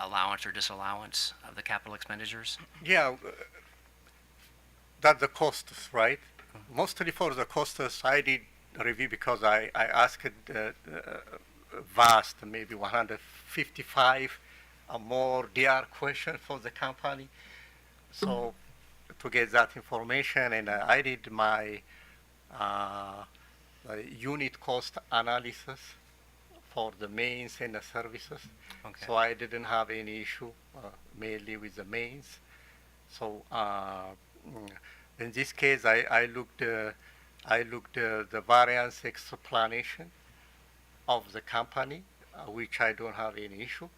allowance or disallowance of the capital expenditures? Yeah, that's the costs, right? Mostly for the costs, I did a review because I asked vast, maybe 155 more DR questions for the company. So to get that information, and I did my unit cost analysis for the mains and the services. Okay. So I didn't have any issue mainly with the mains. So in this case, I looked the variance explanation of the company, which I don't have any issue.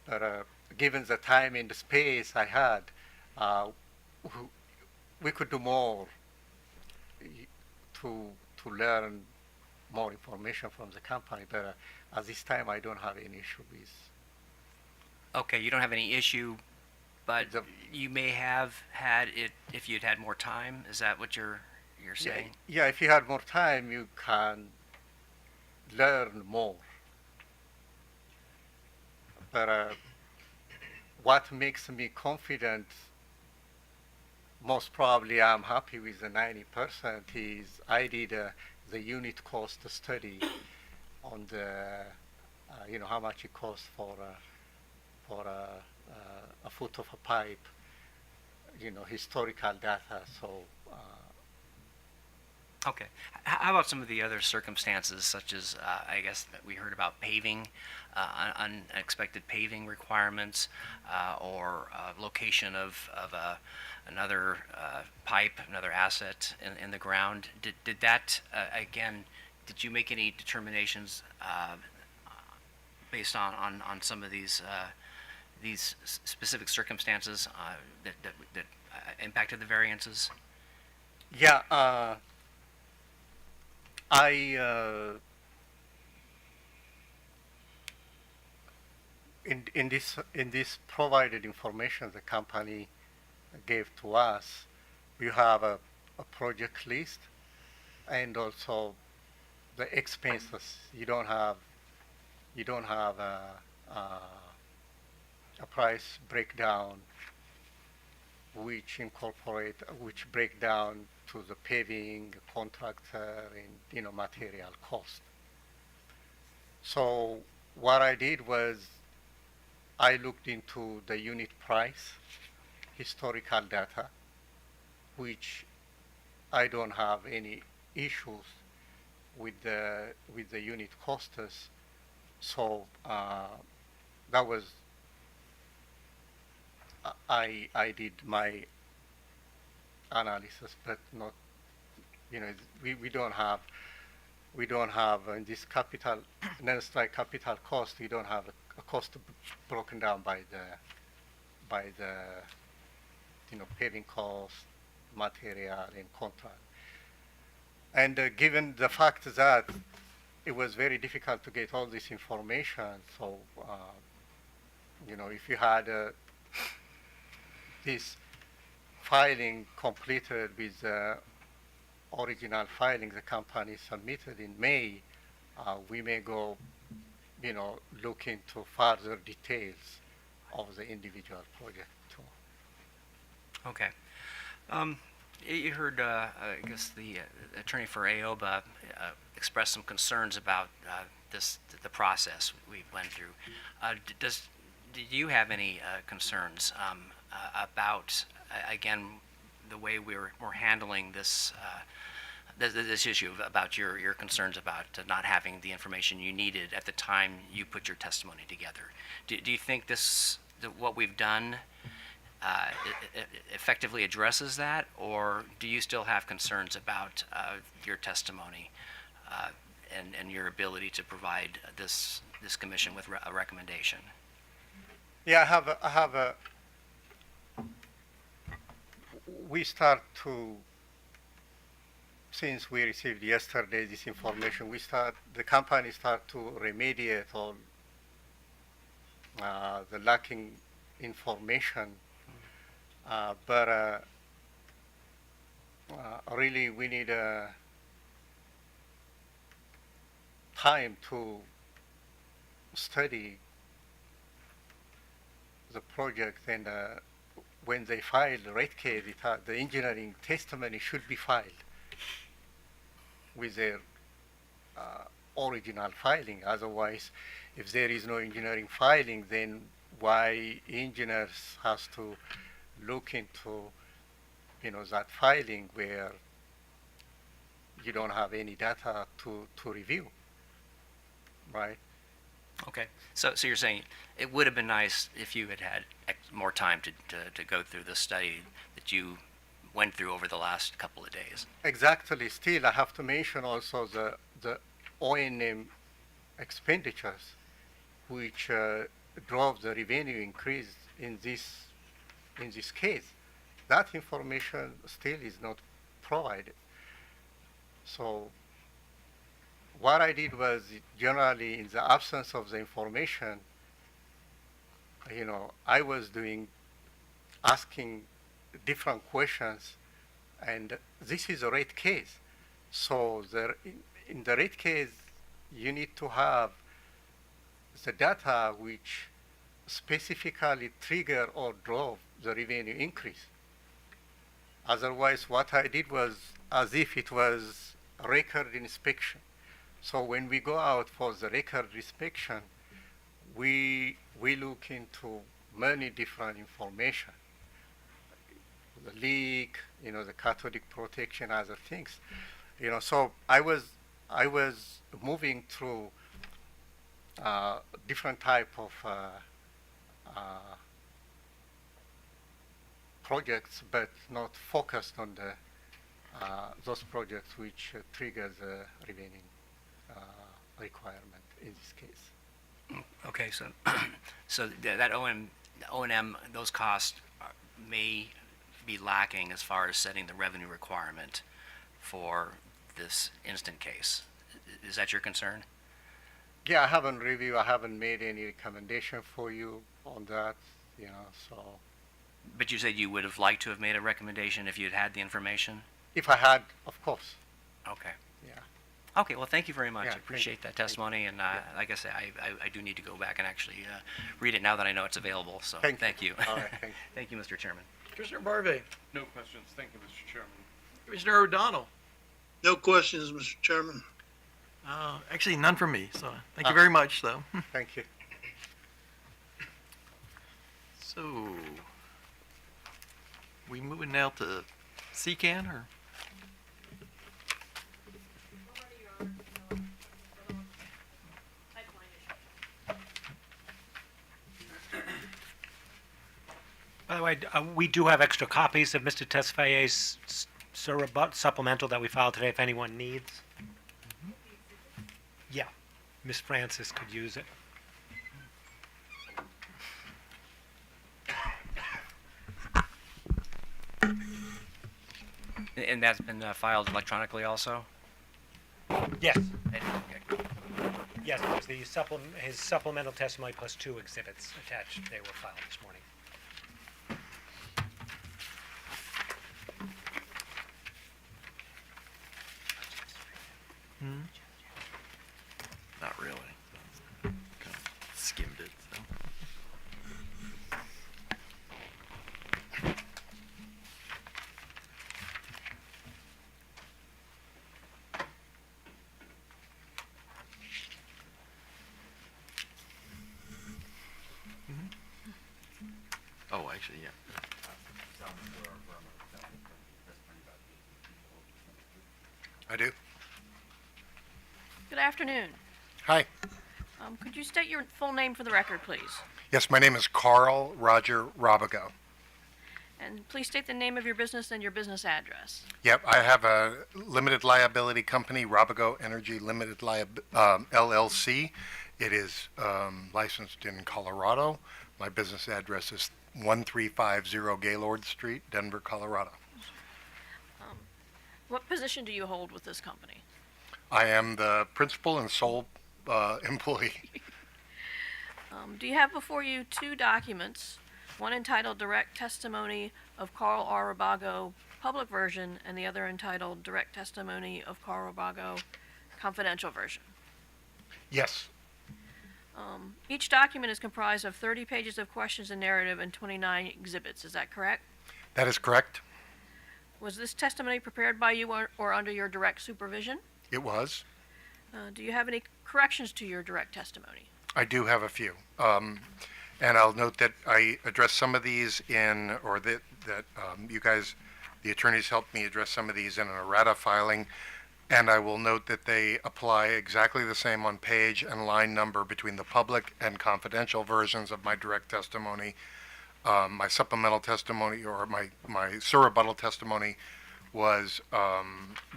But given the time and the space I had, uh, w- we could do more y- to learn more information from the company. But at this time, I don't have any issue with Okay, you don't have any issue, but the. you may have had it if you'd had more time. Is that what you're Yeah, saying? yeah, if you had more time, you can learn more. But what makes me confident, most probably I'm happy with the 90%, is I did the unit cost study on the, how much it costs for a foot of a pipe, historical data. So Okay. How about some of the other circumstances, such as I guess that we heard about paving, unexpected paving requirements, or location of another pipe, another asset in the ground? Did that again? Did you make any determinations based on some of these specific circumstances that impacted the variances? yeah, I in this provided information the company gave to us, you have a project list and also the expenses. You don't have a price breakdown which break down to the paving contractor and material cost. So what I did was I looked into the unit price, historical data, which I don't have any issues with the unit costs. So that was I did my analysis, but not we don't have in this capital non-strike capital cost. We don't have a cost broken down by the paving cost, material, and contract. And given the fact that it was very difficult to get all this information, so if you had this filing completed with the original filing the company submitted in May, we may go, look into further details of the individual project too. Okay. You heard, I guess, the attorney for AOBA express some concerns about the process we went through. Do you have any concerns about, again, the way we're handling this this issue about your concerns about not having the information you needed at the time you put your testimony together? Do you think what we've done effectively addresses that, or do you still have concerns about your testimony and your ability to provide this commission with a recommendation? Yeah, we start to, since we received yesterday this information, the company start to remediate all the lacking information. But really we need time to study the project, and when they file the rate case, the engineering testimony should be filed with their original filing. Otherwise, if there is no engineering filing, then why engineers has to look into that filing where you don't have any data to review, right? Okay, so you're saying it would have been nice if you had had more time to go through the study that you went through over the last couple of days. Exactly. Still, I have to mention also the O&M expenditures, which drove the revenue increase in this case. that information still is not provided. So what I did was, generally, in the absence of the information, I was asking different questions, and this is a rate case. So in the rate case, you need to have the data which specifically trigger or drove the revenue increase. Otherwise, what I did was as if it was a record inspection. So when we go out for the record inspection, we look into many different information. The leak, the cathodic protection, other things. So I was moving through different type of projects, but not focused on those projects which trigger the revenue requirement in this case. Okay, so so that O&M, those costs may be lacking as far as setting the revenue requirement for this instant case. Is that your concern? Yeah, I haven't made any recommendation for you on that, so. But you said you would have liked to have made a recommendation if you had had the information? If I had, of course. Okay. Yeah. Okay, well, thank you very much. Yeah, I appreciate that testimony, and like I said, I do need to go back and actually read it now that I know it's available, so thank you. All right, thank you. Thank you, Mr. Chairman. Commissioner Barve, No questions. Thank you, Mr. Chairman. Commissioner O'Donnell. No questions, Mr. Chairman. Actually, none from me, so thank you very much, though. Thank you. So, we moving now to CCAN, or? By the way, we do have extra copies of Mr. Tesfayer's supplemental that we filed today if anyone needs. Yeah, Ms. Francis could use it. And that's been filed electronically also? Yes, Okay. yes, there's his supplemental testimony plus 2 exhibits attached. They were filed this morning. Not really. Kind of skimmed it, so. Oh, actually, yeah. I do. Good afternoon. Hi. Could you state your full name for the record, please? Yes, my name is Carl Roger Robigo. And please state the name of your business and your business address. Yep, I have a limited liability company, Robigo Energy Limited LLC. It is licensed in Colorado. My business address is 1350 Gaylord Street, Denver, Colorado. What position do you hold with this company? I am the principal and sole employee. Do you have before you 2 documents, one entitled Direct Testimony of Carl R. Rabago, public version, and the other entitled Direct Testimony of Carl Rabago, confidential version? Yes, Each document is comprised of 30 pages of questions and narrative and 29 exhibits. Is that correct? that is correct. Was this testimony prepared by you or under your direct supervision? It was. Do you have any corrections to your direct testimony? I do have a few. And I'll note that I addressed some of these that you guys, the attorneys, helped me address some of these in an errata filing. And I will note that they apply exactly the same on page and line number between the public and confidential versions of my direct testimony. My supplemental testimony or my surrebuttal testimony was,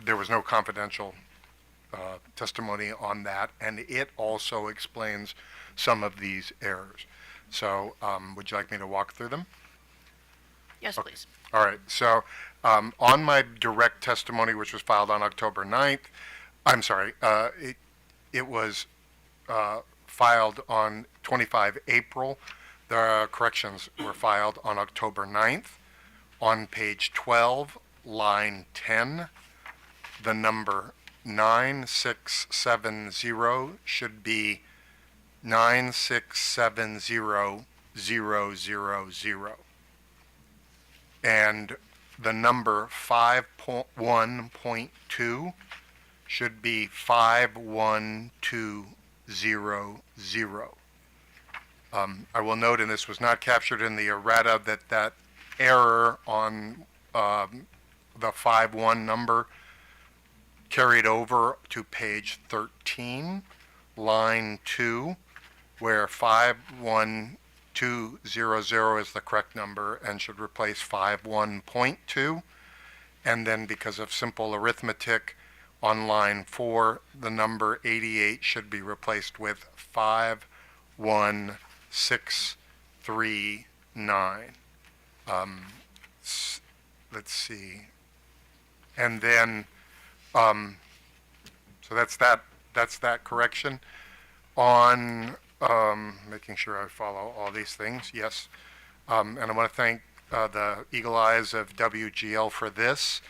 there was no confidential testimony on that, and it also explains some of these errors. So would you like me to walk through them? Yes, please. All right, so on my direct testimony, which was filed on October 9th, I'm sorry, it was filed on 25 April. The corrections were filed on October 9th. On page 12, line 10, the number 9670 should be 9670000. And the number 5.1.2 should be 51200. I will note, and this was not captured in the errata, that error on the 5.1 number carried over to page 13, line 2, where 51200 is the correct number and should replace 5.1.2. And then, because of simple arithmetic, on line 4, the number 88 should be replaced with 51639. Let's see. And then, so that's that correction. On making sure I follow all these things, yes. And I want to thank the Eagle Eyes of WGL for this.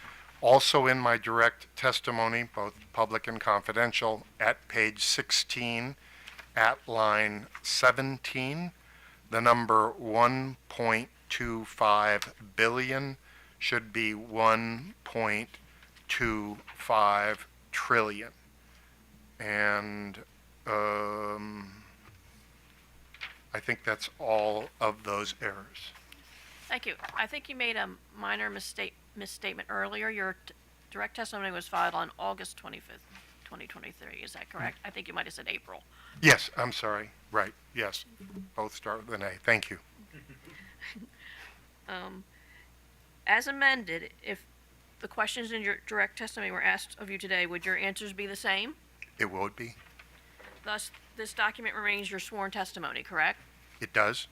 Also in my direct testimony, both public and confidential, at page 16, at line 17, the number 1.25 billion should be 1.25 trillion. And I think that's all of those errors. Thank you. I think you made a minor misstatement earlier. Your direct testimony was filed on August 25th, 2023. Is that correct? I think you might have said April. Yes, I'm sorry. Right, yes. Both start with an A. Thank you. As amended, if the questions in your direct testimony were asked of you today, would your answers be the same? It would be. Thus, this document remains your sworn testimony, correct? It does.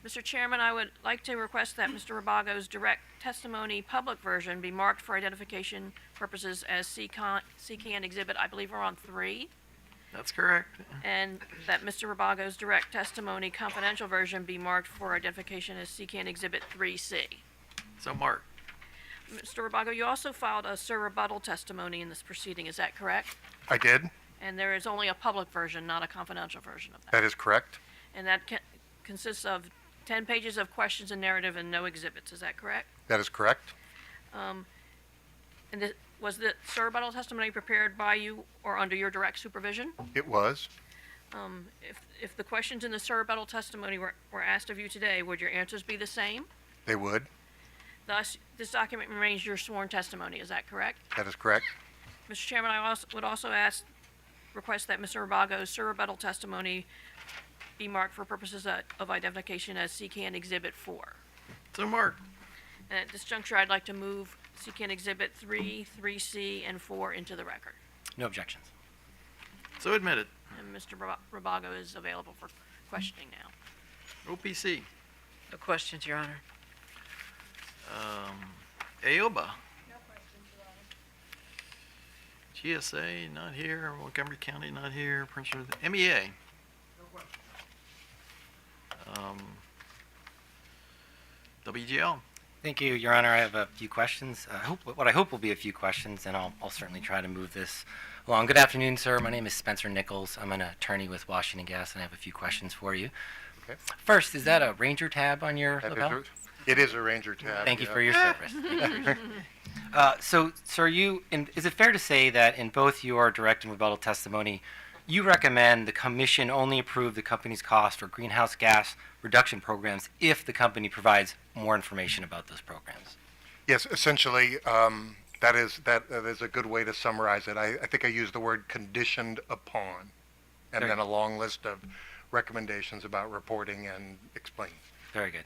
Mr. Chairman, I would like to request that Mr. Rabago's direct testimony public version be marked for identification purposes as CCAN exhibit, I believe we're on 3, That's correct. and that Mr. Rabago's direct testimony confidential version be marked for identification as CCAN exhibit 3C. So Mark. Mr. Rabago, you also filed a sir rebuttal testimony in this proceeding, is that correct? I did. And there is only a public version, not a confidential version of that. That is correct. And that consists of 10 pages of questions and narrative and no exhibits, is that correct? That is correct. And was the sir rebuttal testimony prepared by you or under your direct supervision? It was. If the questions in the sir rebuttal testimony were asked of you today, would your answers be the same? They would. Thus, this document remains your sworn testimony, is that correct? That is correct. Mr. Chairman, I would also request that Mr. Rabago's sir rebuttal testimony be marked for purposes of identification as CCAN Exhibit 4. So Mark. And at this juncture, I'd like to move CCAN Exhibit 3, 3C, and 4 into the record. No objections. So admitted. And Mr. Rabago is available for questioning now. OPC. No questions, Your Honor. AOBA. GSA, not here. Montgomery County, not here. Prince George, MEA. WGL. Thank you, Your Honor. I have a few questions. What I hope will be a few questions, and I'll certainly try to move this along. Good afternoon, sir. My name is Spencer Nichols. I'm an attorney with Washington Gas, and I have a few questions for you. Okay. First, is that a Ranger tab on your lapel? It is a Ranger tab. Thank you for your service. So, sir, is it fair to say that in both your direct and rebuttal testimony, you recommend the commission only approve the company's cost for greenhouse gas reduction programs if the company provides more information about those programs? Yes, essentially, that is a good way to summarize it. I think I used the word conditioned upon, and then a long list of recommendations about reporting and explaining. Very good.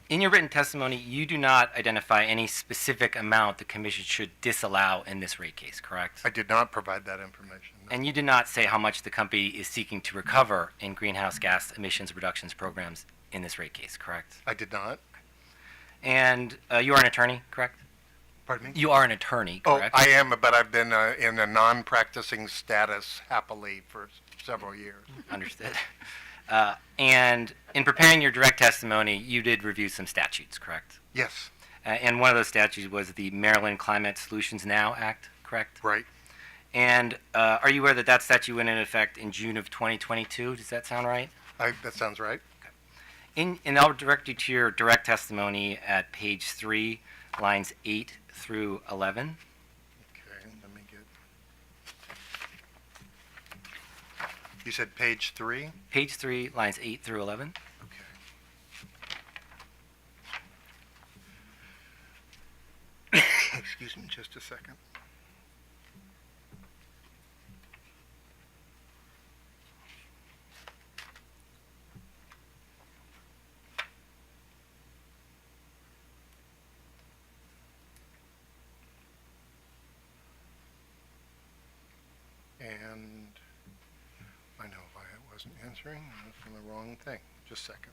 In your written testimony, you do not identify any specific amount the commission should disallow in this rate case, correct? I did not provide that information. No. And you did not say how much the company is seeking to recover in greenhouse gas emissions reductions programs in this rate case, correct? I did not. And you are an attorney, correct? Pardon me? You are an attorney, Oh, correct? I am, but I've been in a non-practicing status happily for several years. Understood. And in preparing your direct testimony, you did review some statutes, correct? Yes, And one of those statutes was the Maryland Climate Solutions Now Act, correct? right. And are you aware that that statute went into effect in June of 2022? Does that sound right? That sounds right. And I'll direct you to your direct testimony at page 3, lines 8 through 11. Okay, let me get. You said page 3? Page 3, lines 8 through 11. Okay. Excuse me just a second. And I know if I wasn't answering, I was on the wrong thing. Just a second.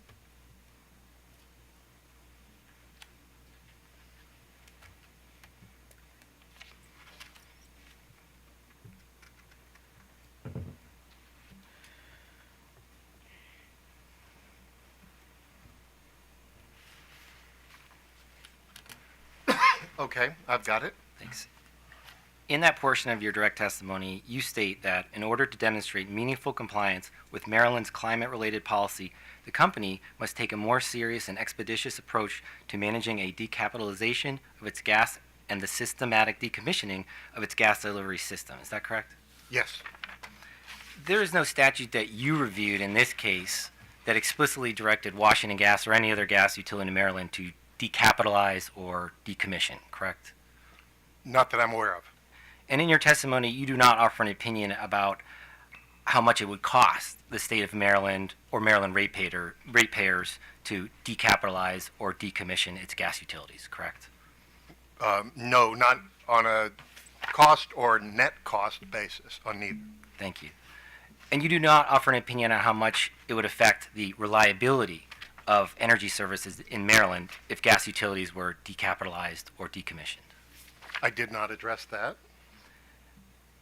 Okay, I've got it. Thanks. In that portion of your direct testimony, you state that in order to demonstrate meaningful compliance with Maryland's climate-related policy, the company must take a more serious and expeditious approach to managing a decapitalization of its gas and the systematic decommissioning of its gas delivery system. Is that correct? Yes. There is no statute that you reviewed in this case that explicitly directed Washington Gas or any other gas utility in Maryland to decapitalize or decommission, correct? Not that I'm aware of. And in your testimony, you do not offer an opinion about how much it would cost the state of Maryland or Maryland ratepayers to decapitalize or decommission its gas utilities, correct? No, not on a cost or net cost basis on neither. Thank you. And you do not offer an opinion on how much it would affect the reliability of energy services in Maryland if gas utilities were decapitalized or decommissioned. I did not address that.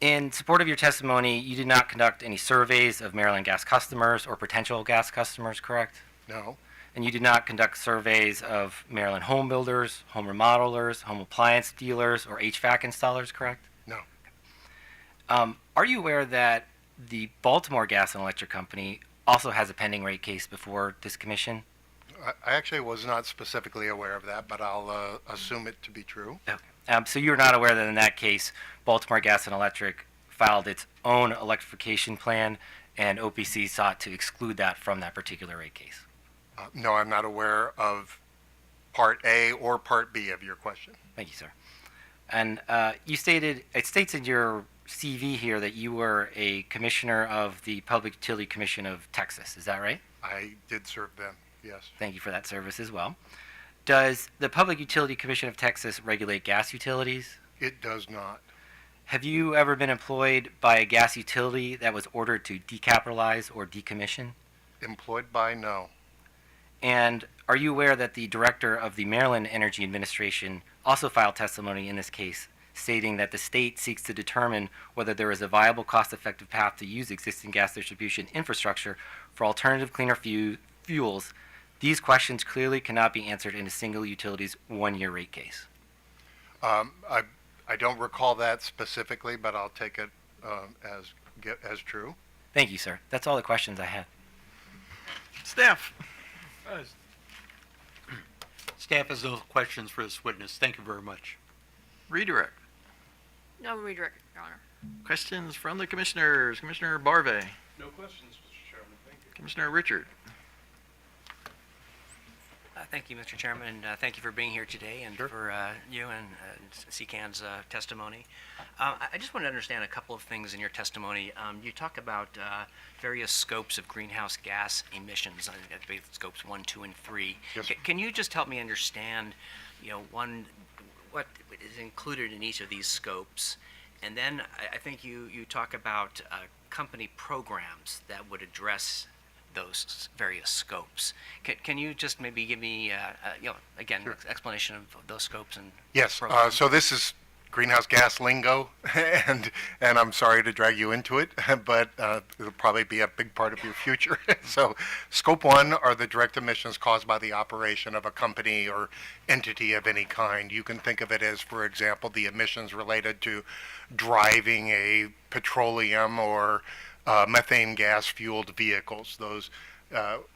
In support of your testimony, you did not conduct any surveys of Maryland gas customers or potential gas customers, correct? No. And you did not conduct surveys of Maryland home builders, home remodelers, home appliance dealers, or HVAC installers, correct? No. Are you aware that the Baltimore Gas and Electric Company also has a pending rate case before this commission? I actually was not specifically aware of that, but I'll assume it to be true. So you're not aware that in that case, Baltimore Gas and Electric filed its own electrification plan, and OPC sought to exclude that from that particular rate case? No, I'm not aware of Part A or Part B of your question. Thank you, sir. And you stated, it states in your CV here that you were a commissioner of the Public Utility Commission of Texas. Is that right? I did serve them, yes. Thank you for that service as well. Does the Public Utility Commission of Texas regulate gas utilities? It does not. Have you ever been employed by a gas utility that was ordered to decapitalize or decommission? Employed by? No. And are you aware that the director of the Maryland Energy Administration also filed testimony in this case, stating that the state seeks to determine whether there is a viable, cost-effective path to use existing gas distribution infrastructure for alternative cleaner fuels? These questions clearly cannot be answered in a single utility's one-year rate case. I don't recall that specifically, but I'll take it as true. Thank you, sir. That's all the questions I had. Staff. Staff has no questions for this witness. Thank you very much. Redirect. No redirect, Your Honor. Questions from the commissioners. Commissioner Barve. No questions, Mr. Chairman. Thank you. Commissioner Richard. Thank you, Mr. Chairman, and thank you for being here today and for you and CCAN's testimony. I just want to understand a couple of things in your testimony. You talk about various scopes of greenhouse gas emissions, I believe scopes 1, 2, and 3. Yes. Can you just help me understand, what is included in each of these scopes? And then I think you talk about company programs that would address those various scopes. Can you just maybe give me, again, Sure. explanation of those scopes and Yes, programs? so this is greenhouse gas lingo, and I'm sorry to drag you into it, but it'll probably be a big part of your future. So scope one are the direct emissions caused by the operation of a company or entity of any kind. You can think of it as, for example, the emissions related to driving a petroleum or methane gas fueled vehicles. Those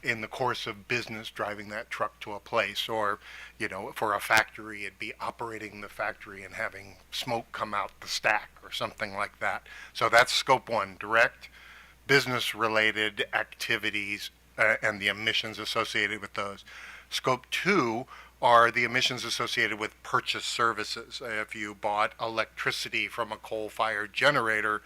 in the course of business driving that truck to a place, or for a factory it'd be operating the factory and having smoke come out the stack or something like that. So that's scope one, direct business related activities and the emissions associated with those. Scope two are the emissions associated with purchase services. If you bought electricity from a coal-fired generator,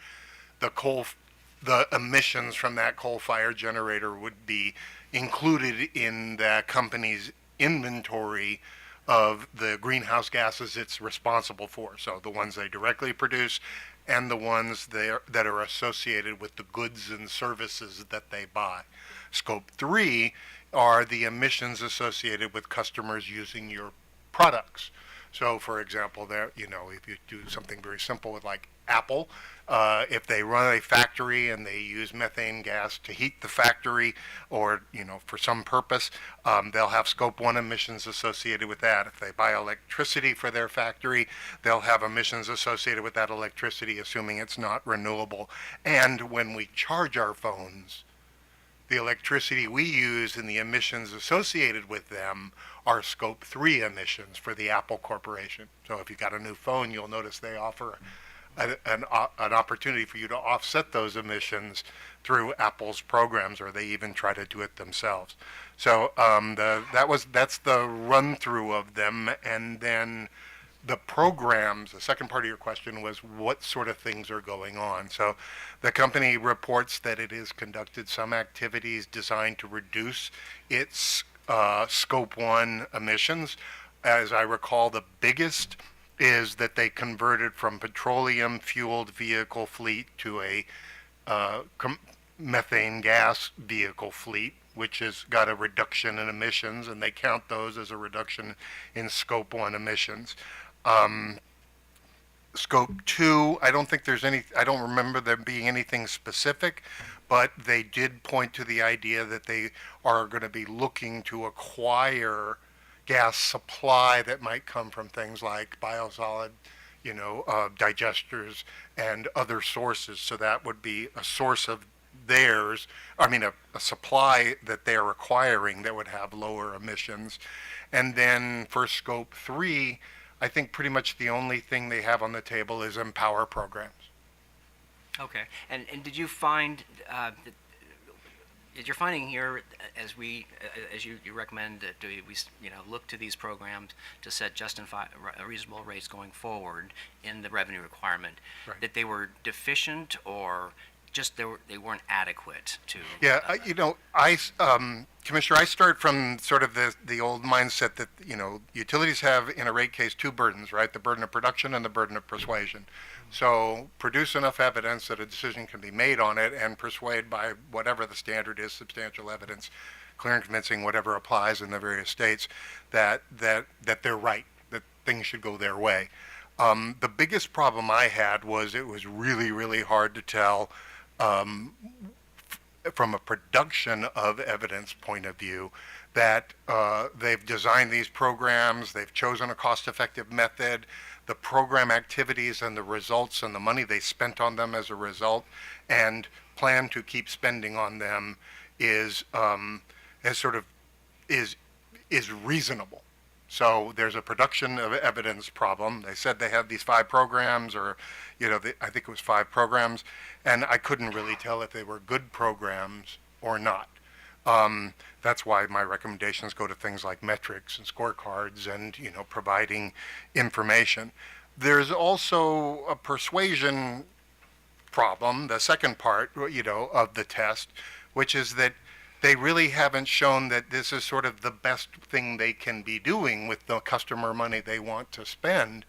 the emissions from that coal-fired generator would be included in the company's inventory of the greenhouse gases it's responsible for. So the ones they directly produce and the ones that are associated with the goods and services that they buy. Scope three are the emissions associated with customers using your products. So, for example, if you do something very simple with like Apple, if they run a factory and they use methane gas to heat the factory, or for some purpose, they'll have scope one emissions associated with that. If they buy electricity for their factory, they'll have emissions associated with that electricity, assuming it's not renewable. And when we charge our phones, the electricity we use and the emissions associated with them are scope three emissions for the Apple Corporation. So if you got a new phone, you'll notice they offer an opportunity for you to offset those emissions through Apple's programs, or they even try to do it themselves. So that's the run through of them, and then the programs. The second part of your question was what sort of things are going on. So the company reports that it has conducted some activities designed to reduce its scope one emissions. As I recall, the biggest is that they converted from petroleum fueled vehicle fleet to a methane gas vehicle fleet, which has got a reduction in emissions, and they count those as a reduction in scope one emissions. Scope two, I don't remember there being anything specific, but they did point to the idea that they are going to be looking to acquire gas supply that might come from things like biosolid, digesters and other sources. So that would be a source of theirs, a supply that they're acquiring that would have lower emissions. And then for scope three, I think pretty much the only thing they have on the table is empower programs. Okay. And did you find is your finding here, as you recommend that we look to these programs to set reasonable rates going forward in the revenue requirement, Right. that they were deficient or just they weren't adequate to? Yeah, Commissioner, I start from sort of the old mindset that utilities have in a rate case two burdens, right? The burden of production and the burden of persuasion. So produce enough evidence that a decision can be made on it, and persuade by whatever the standard is, substantial evidence, clear and convincing, whatever applies in the various states, that they're right, that things should go their way. The biggest problem I had was it was really, really hard to tell from a production of evidence point of view that they've designed these programs, they've chosen a cost-effective method, the program activities and the results and the money they spent on them as a result, and plan to keep spending on them is reasonable. So there's a production of evidence problem. They said they had these 5 programs, or I think it was 5 programs, and I couldn't really tell if they were good programs or not. That's why my recommendations go to things like metrics and scorecards and providing information. There's also a persuasion problem, the second part of the test, which is that they really haven't shown that this is sort of the best thing they can be doing with the customer money they want to spend,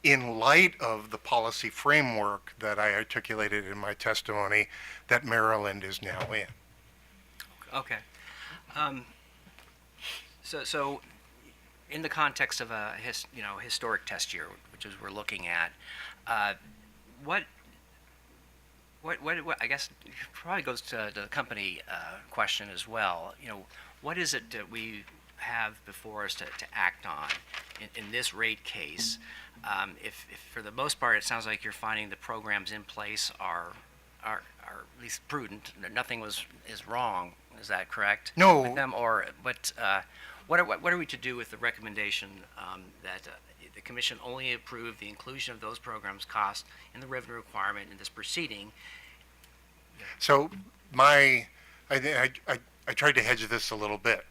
in light of the policy framework that I articulated in my testimony that Maryland is now in. Okay. Um, so in the context of a historic test year, which is we're looking at, what I guess probably goes to the company question as well. What is it that we have before us to act on in this rate case? If for the most part it sounds like you're finding the programs in place are at least prudent, nothing is wrong. Is that correct? No. With them, what are we to do with the recommendation that the commission only approve the inclusion of those programs' cost in the revenue requirement in this proceeding? So I tried to hedge this a little bit.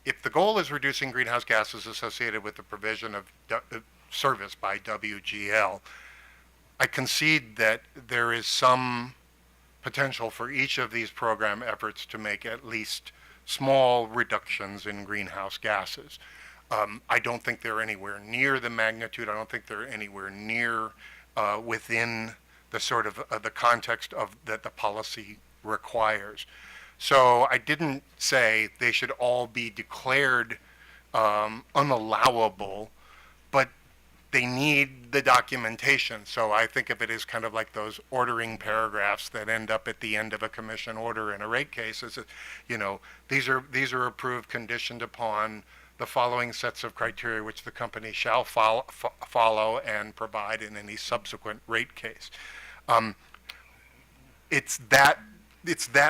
If the goal is reducing greenhouse gases associated with the provision of service by WGL, I concede that there is some potential for each of these program efforts to make at least small reductions in greenhouse gases. I don't think they're anywhere near the magnitude. I don't think they're anywhere near within the sort of the context of that the policy requires. So I didn't say they should all be declared unallowable, but they need the documentation. So I think of it as kind of like those ordering paragraphs that end up at the end of a commission order in a rate case. Is these are approved conditioned upon the following sets of criteria which the company shall follow and provide in any subsequent rate case. It's that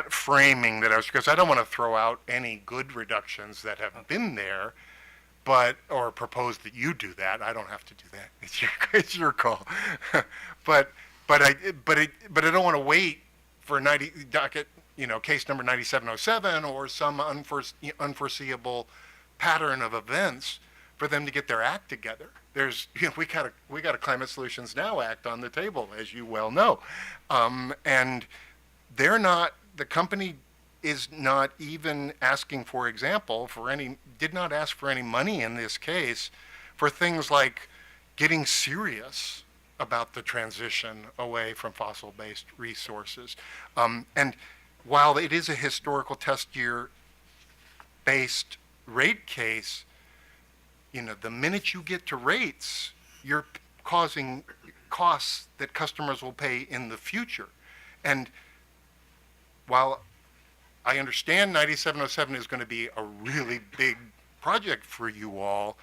framing that because I don't want to throw out any good reductions that have been there, or propose that you do that. I don't have to do that. It's your call. but I don't want to wait for case number 9707 or some unforeseeable pattern of events for them to get their act together. We got a Climate Solutions Now Act on the table, as you well know, and the company is not even asking, for example, did not ask for any money in this case for things like getting serious about the transition away from fossil-based resources. And while it is a historical test year based rate case, the minute you get to rates, you're causing costs that customers will pay in the future. And while I understand 9707 is going to be a really big project for you all,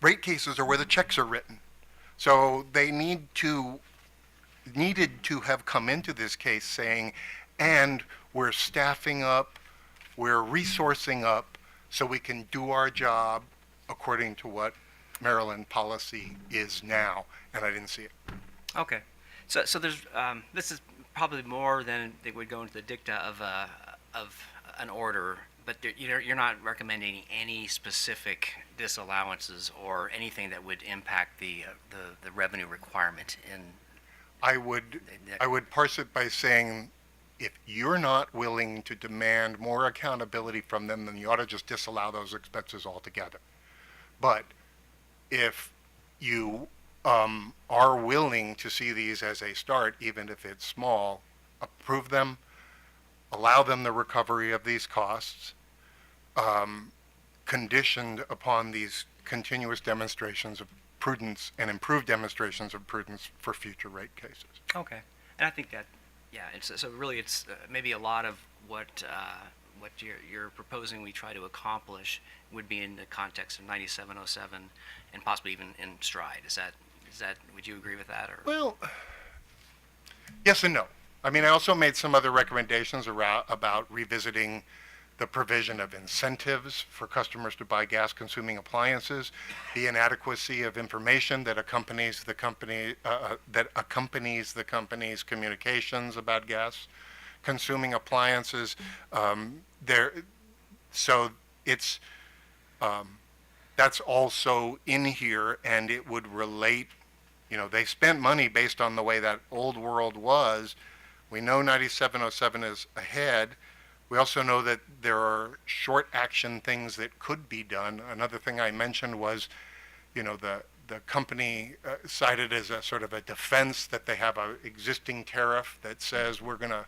rate cases are where the checks are written. So they needed to have come into this case saying, and we're staffing up, we're resourcing up, so we can do our job according to what Maryland policy is now, and I didn't see it. Okay, so there's this is probably more than they would go into the dicta of an order, but you're not recommending any specific disallowances or anything that would impact the revenue requirement in. I would parse it by saying, if you're not willing to demand more accountability from them, then you ought to just disallow those expenses altogether. But if you are willing to see these as a start, even if it's small, approve them, allow them the recovery of these costs, conditioned upon these continuous demonstrations of prudence and improved demonstrations of prudence for future rate cases. Okay, and I think that, yeah, it's maybe a lot of what you're proposing we try to accomplish would be in the context of 9707 and possibly even in stride. Is that would you agree with that? Or? Well, yes and no. I mean, I also made some other recommendations about revisiting the provision of incentives for customers to buy gas-consuming appliances, the inadequacy of information that accompanies the company's communications about gas-consuming appliances. So it's that's also in here, and it would relate. They spent money based on the way that old world was. We know 9707 is ahead. We also know that there are short action things that could be done. Another thing I mentioned was, the company cited as a sort of a defense that they have an existing tariff that says we're going to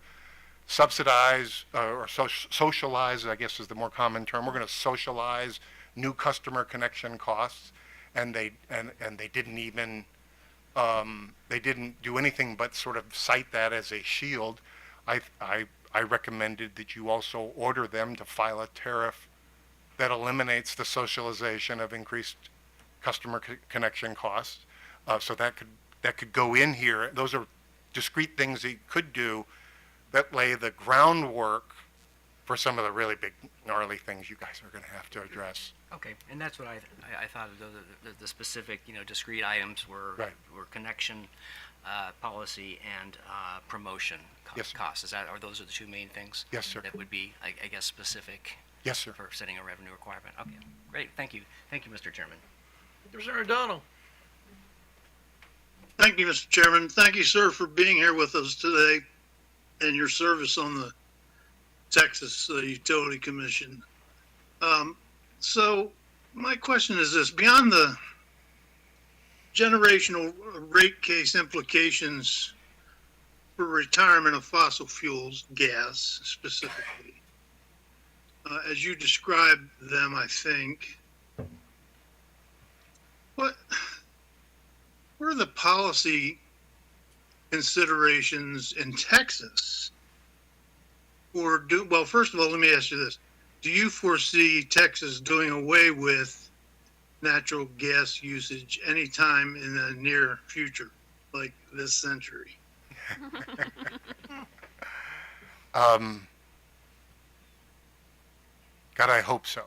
subsidize or socialize, I guess is the more common term. We're going to socialize new customer connection costs, and they didn't even they didn't do anything but sort of cite that as a shield. I recommended that you also order them to file a tariff that eliminates the socialization of increased customer connection costs. So that could go in here. Those are discrete things that you could do that lay the groundwork for some of the really big, gnarly things you guys are going to have to address. Okay, and that's what I thought of the specific, discrete items were Right. were connection, policy, and promotion Yes, sir. costs. Are those are the two main things? Yes, sir. That would be, I guess, specific. Yes, sir. For setting a revenue requirement. Okay, great. Thank you, Mr. Chairman. Commissioner O'Donnell. Thank you, Mr. Chairman. Thank you, sir, for being here with us today and your service on the Texas Utility Commission. So my question is this: beyond the generational rate case implications for retirement of fossil fuels, gas specifically, as you described them, I think, what are the policy considerations in Texas? Well, first of all, let me ask you this. Do you foresee Texas doing away with natural gas usage anytime in the near future, like this century? God, I hope so.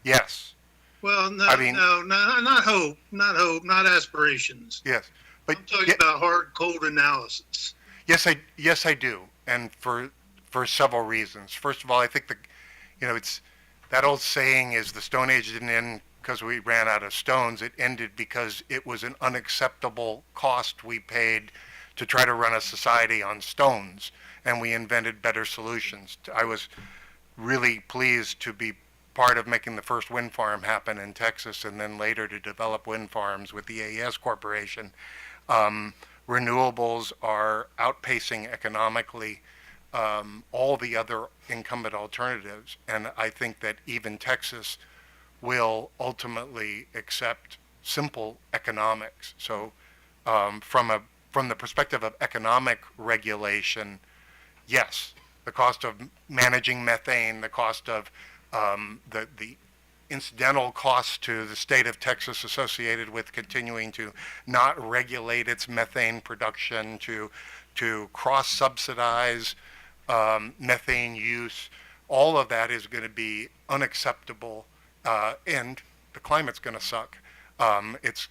Yes. Well, no, I mean- no, not hope, not aspirations. Yes. But I'm talking about hard, cold analysis. yes, I do, and for several reasons. First of all, I think it's that old saying is the Stone Age didn't end because we ran out of stones. It ended because it was an unacceptable cost we paid to try to run a society on stones, and we invented better solutions. I was really pleased to be part of making the first wind farm happen in Texas, and then later to develop wind farms with the AES Corporation. Renewables are outpacing economically all the other incumbent alternatives, and I think that even Texas will ultimately accept simple economics. So from the perspective of economic regulation, yes, the cost of managing methane, the cost of the incidental costs to the state of Texas associated with continuing to not regulate its methane production, to cross-subsidize methane use, all of that is going to be unacceptable, and the climate's going to suck. It's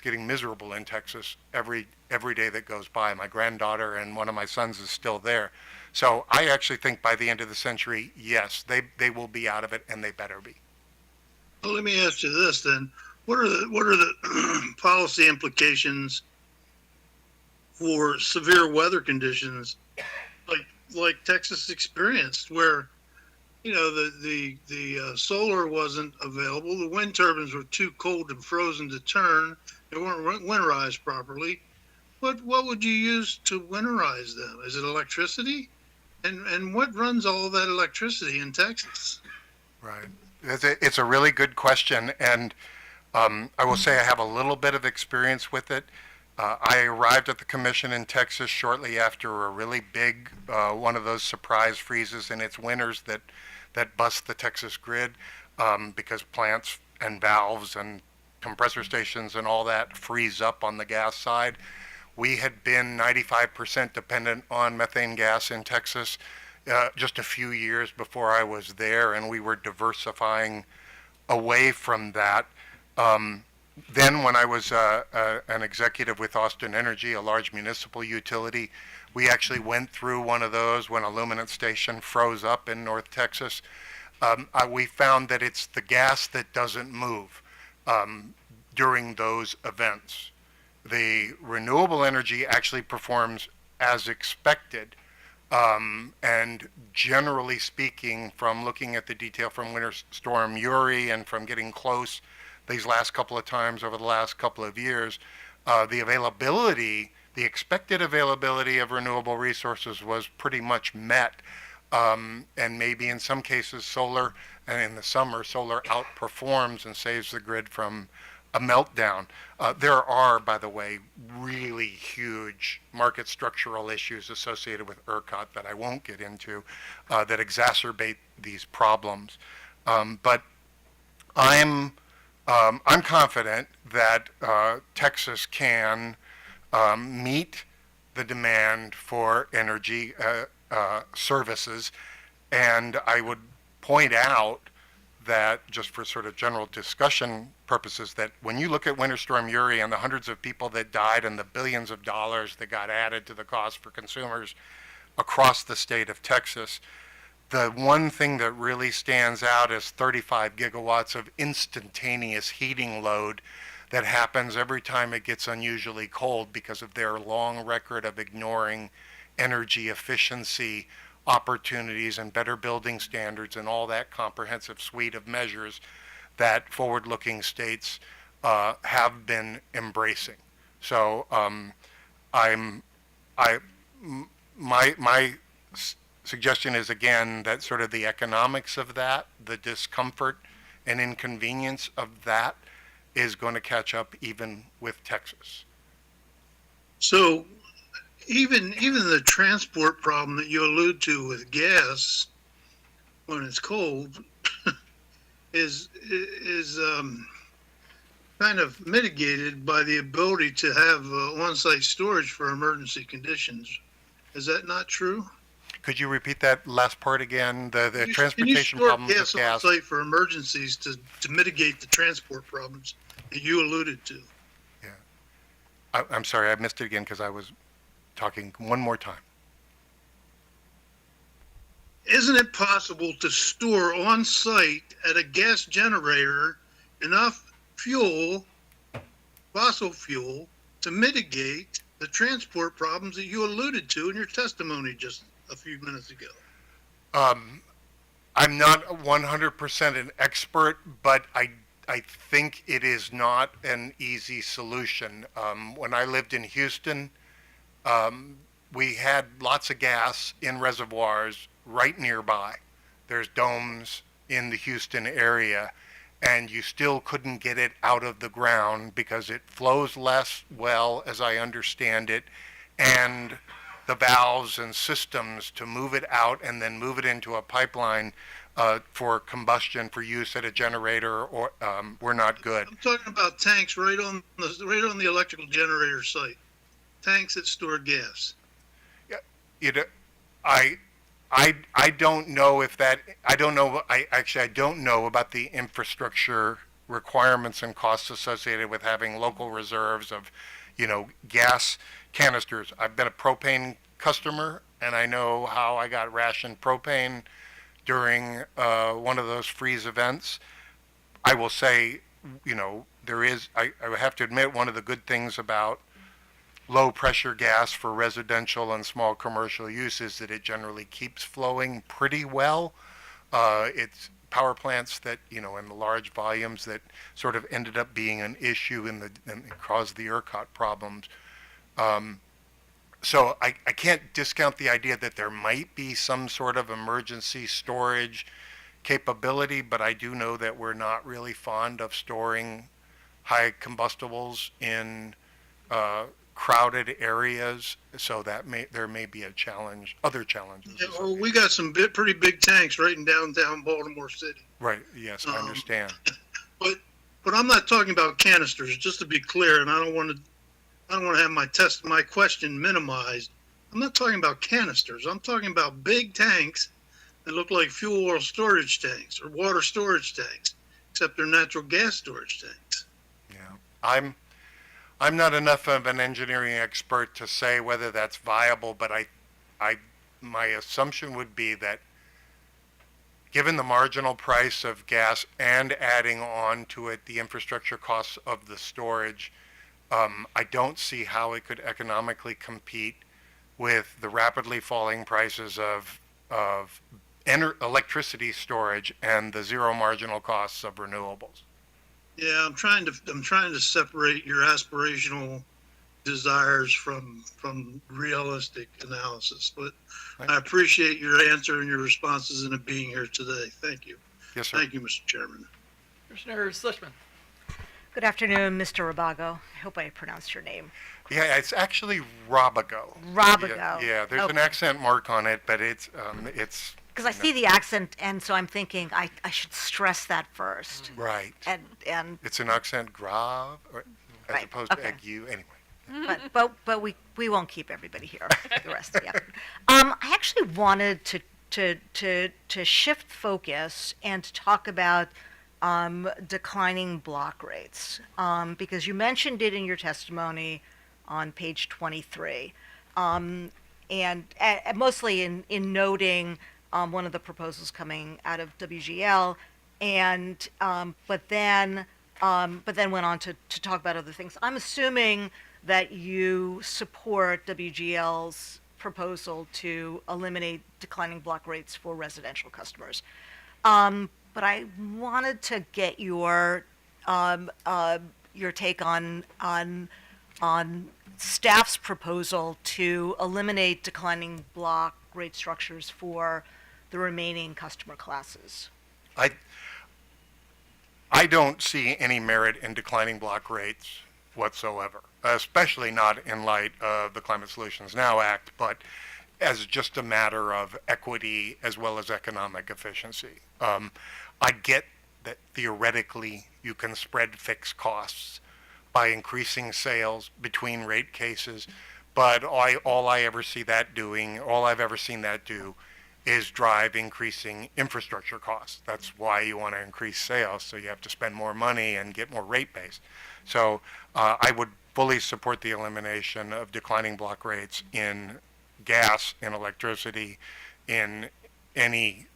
getting miserable in Texas every day that goes by. My granddaughter and one of my sons is still there. So I actually think by the end of the century, yes, they will be out of it, and they better be. Well, let me ask you this then: what are the policy implications for severe weather conditions, like Texas experienced, where the solar wasn't available, the wind turbines were too cold and frozen to turn, they weren't winterized properly. What would you use to winterize them? Is it electricity? And what runs all of that electricity in Texas? Right. It's a really good question, and I will say I have a little bit of experience with it. I arrived at the commission in Texas shortly after a really big one of those surprise freezes, and it's winters that bust the Texas grid because plants and valves and compressor stations and all that freeze up on the gas side. We had been 95% dependent on methane gas in Texas just a few years before I was there, and we were diversifying away from that. Then when I was an executive with Austin Energy, a large municipal utility, we actually went through one of those when a luminance station froze up in North Texas. We found that it's the gas that doesn't move during those events. The renewable energy actually performs as expected. And generally speaking, from looking at the detail from Winter Storm Uri and from getting close these last couple of times over the last couple of years, the availability the expected availability of renewable resources was pretty much met. And maybe in some cases solar, and in the summer, solar outperforms and saves the grid from a meltdown. There are, by the way, really huge market structural issues associated with ERCOT that I won't get into that exacerbate these problems. But I'm confident that Texas can meet the demand for energy services, and I would point out that, just for sort of general discussion purposes, that when you look at Winter Storm Uri and the hundreds of people that died and the billions of dollars that got added to the cost for consumers across the state of Texas, the one thing that really stands out is 35 gigawatts of instantaneous heating load that happens every time it gets unusually cold because of their long record of ignoring energy efficiency opportunities and better building standards and all that comprehensive suite of measures that forward-looking states have been embracing. So my suggestion is, again, that sort of the economics of that, the discomfort and inconvenience of that is going to catch up even with Texas. So even the transport problem that you allude to with gas when it's cold is kind of mitigated by the ability to have on-site storage for emergency conditions. Is that not true? Could you repeat that last part again? The transportation can you problems with store gas on site for emergencies to mitigate the transport problems that you alluded to? Yeah. I'm sorry, I missed it again because I was talking one more time. Isn't it possible to store on site at a gas generator enough fuel, fossil fuel, to mitigate the transport problems that you alluded to in your testimony just a few minutes ago? I'm not 100% an expert, but I think it is not an easy solution. When I lived in Houston, we had lots of gas in reservoirs right nearby. There's domes in the Houston area, and you still couldn't get it out of the ground because it flows less well, as I understand it, and the valves and systems to move it out and then move it into a pipeline for combustion for use at a generator or were not good. I'm talking about tanks right on the electrical generator site. Tanks that store gas. Yeah, I don't know if that, I don't know about the infrastructure requirements and costs associated with having local reserves of, gas canisters. I've been a propane customer, and I know how I got rationed propane during one of those freeze events. I will say, I have to admit, one of the good things about low pressure gas for residential and small commercial use is that it generally keeps flowing pretty well. It's power plants that, in the large volumes that sort of ended up being an issue and caused the ERCOT problems. So I can't discount the idea that there might be some sort of emergency storage capability, but I do know that we're not really fond of storing high combustibles in crowded areas, so that there may be a challenge, other challenges. Yeah, well, we got some pretty big tanks right in downtown Baltimore City. Right. Yes, I understand. But I'm not talking about canisters. Just to be clear, and I don't want to have my question minimized. I'm not talking about canisters. I'm talking about big tanks that look like fuel oil storage tanks or water storage tanks, except they're natural gas storage tanks. Yeah, I'm not enough of an engineering expert to say whether that's viable, but my assumption would be that given the marginal price of gas and adding on to it the infrastructure costs of the storage, I don't see how it could economically compete with the rapidly falling prices of electricity storage and the zero marginal costs of renewables. Yeah, I'm trying to separate your aspirational desires from realistic analysis. But I appreciate your answer and your responses and it being here today. Thank you. Yes, sir. Thank you, Mr. Chairman. Commissioner Schlichtman. Good afternoon, Mr. Rabago. I hope I pronounced your name. Yeah, it's actually Robago. Robago. Yeah, there's an Okay. accent mark on it, but it's Because I see the accent, and so I'm thinking I should stress that first. right. And It's an accent grave, as Right, opposed to okay. ague. Anyway. but we won't keep everybody here the rest of the afternoon. I actually wanted to shift focus and to talk about declining block rates because you mentioned it in your testimony on page 23, and mostly in noting one of the proposals coming out of WGL, and but then went on to talk about other things. I'm assuming that you support WGL's proposal to eliminate declining block rates for residential customers. But I wanted to get your take on staff's proposal to eliminate declining block rate structures for the remaining customer classes. I don't see any merit in declining block rates whatsoever, especially not in light of the Climate Solutions Now Act, but as just a matter of equity as well as economic efficiency. I get that theoretically you can spread fixed costs by increasing sales between rate cases, but all I've ever seen that do is drive increasing infrastructure costs. That's why you want to increase sales, so you have to spend more money and get more rate base. So I would fully support the elimination of declining block rates in gas, in electricity, in any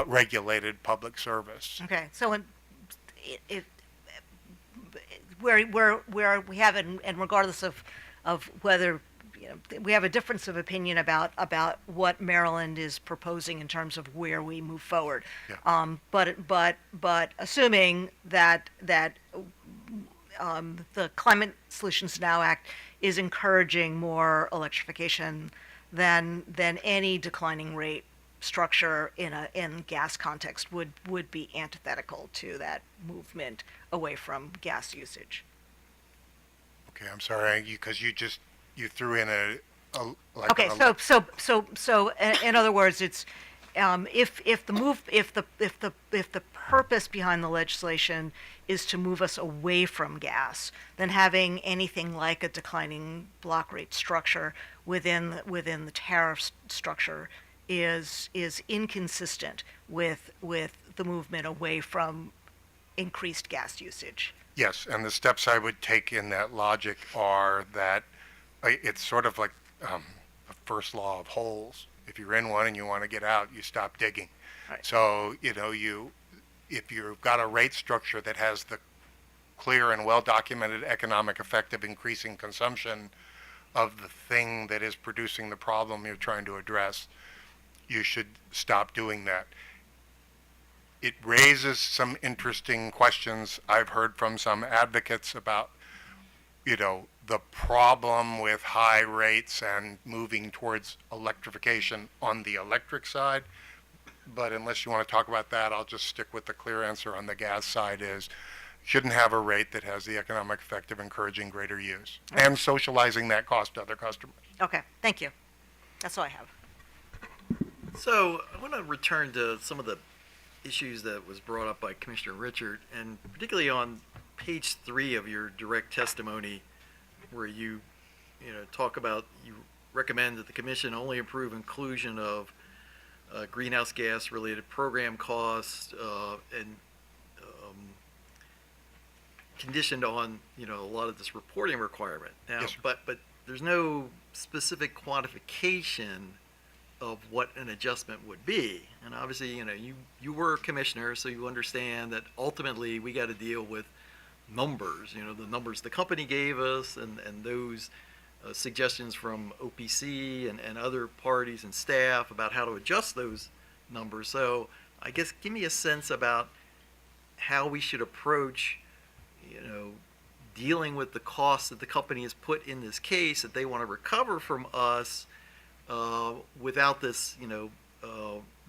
regulated public service. Okay, so where we have, and regardless of whether we have a difference of opinion about what Maryland is proposing in terms of where we move forward. Yeah. But assuming that the Climate Solutions Now Act is encouraging more electrification than any declining rate structure in gas context would be antithetical to that movement away from gas usage. Okay, I'm sorry, because you threw in Okay, so in other words, it's if the purpose behind the legislation is to move us away from gas, then having anything like a declining block rate structure within the tariff structure is inconsistent with the movement away from increased gas usage. Yes, and the steps I would take in that logic are that it's sort of like the first law of holes. If you're in one and you want to get out, you stop digging. Right. So, if you've got a rate structure that has the clear and well-documented economic effect of increasing consumption of the thing that is producing the problem you're trying to address, you should stop doing that. It raises some interesting questions I've heard from some advocates about, the problem with high rates and moving towards electrification on the electric side. But unless you want to talk about that, I'll just stick with the clear answer on the gas side is shouldn't have a rate that has the economic effect of encouraging greater use and socializing that cost to other customers. Okay, thank you. That's all I have. So I want to return to some of the issues that was brought up by Commissioner Richard, and particularly on page 3 of your direct testimony, where you talk about you recommend that the commission only approve inclusion of greenhouse gas related program costs and conditioned on a lot of this reporting requirement. Now, Yes, sir. but there's no specific quantification of what an adjustment would be. And obviously, you were a commissioner, so you understand that ultimately we got to deal with numbers, the numbers the company gave us and those suggestions from OPC and other parties and staff about how to adjust those numbers. So I guess give me a sense about how we should approach, dealing with the costs that the company has put in this case that they want to recover from us without this,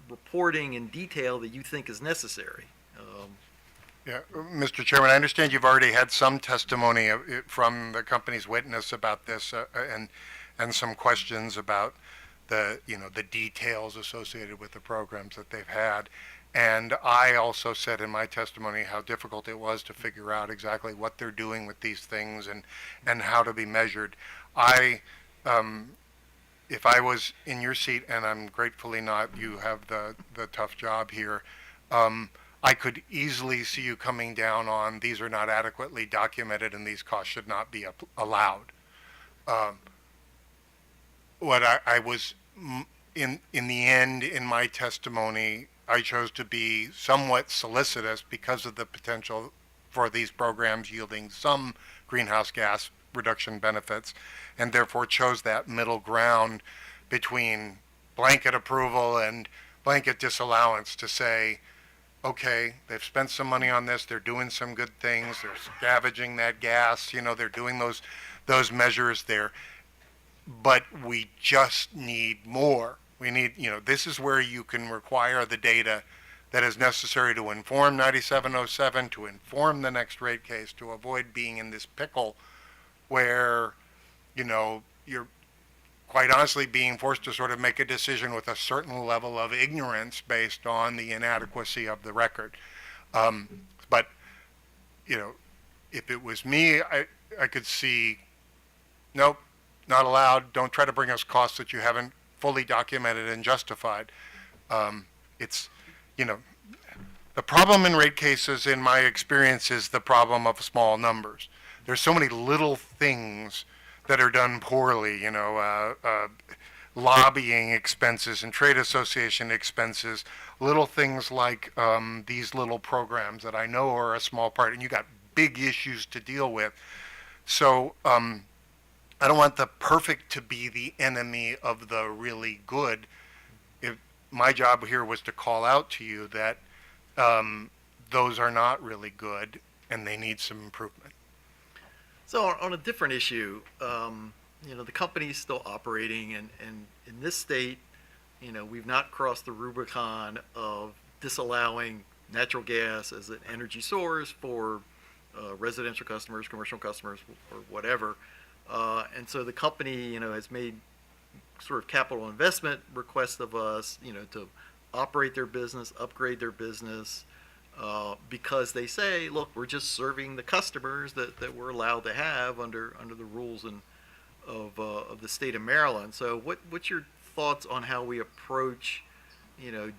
reporting in detail that you think is necessary. Yeah, Mr. Chairman, I understand you've already had some testimony from the company's witness about this, and some questions about the details associated with the programs that they've had. And I also said in my testimony how difficult it was to figure out exactly what they're doing with these things and how to be measured. If I was in your seat, and I'm gratefully not, you have the tough job here, I could easily see you coming down on these are not adequately documented and these costs should not be allowed. What I was, in the end, in my testimony, I chose to be somewhat solicitous because of the potential for these programs yielding some greenhouse gas reduction benefits, and therefore chose that middle ground between blanket approval and blanket disallowance to say, okay, they've spent some money on this, they're doing some good things, they're scavenging that gas, they're doing those measures there, but we just need more. We need, this is where you can require the data that is necessary to inform 9707, to inform the next rate case, to avoid being in this pickle where, you're quite honestly being forced to sort of make a decision with a certain level of ignorance based on the inadequacy of the record. But, if it was me, I could see, nope, not allowed. Don't try to bring us costs that you haven't fully documented and justified. It's, the problem in rate cases, in my experience, is the problem of small numbers. There's so many little things that are done poorly, lobbying expenses and trade association expenses, little things like these little programs that I know are a small part, and you got big issues to deal with. So I don't want the perfect to be the enemy of the really good. If my job here was to call out to you that those are not really good and they need some improvement. So on a different issue, the company's still operating, and in this state, we've not crossed the Rubicon of disallowing natural gas as an energy source for residential customers, commercial customers, or whatever. And so the company, has made sort of capital investment requests of us, to operate their business, upgrade their business, because they say, look, we're just serving the customers that we're allowed to have under the rules of the state of Maryland. So what's your thoughts on how we approach,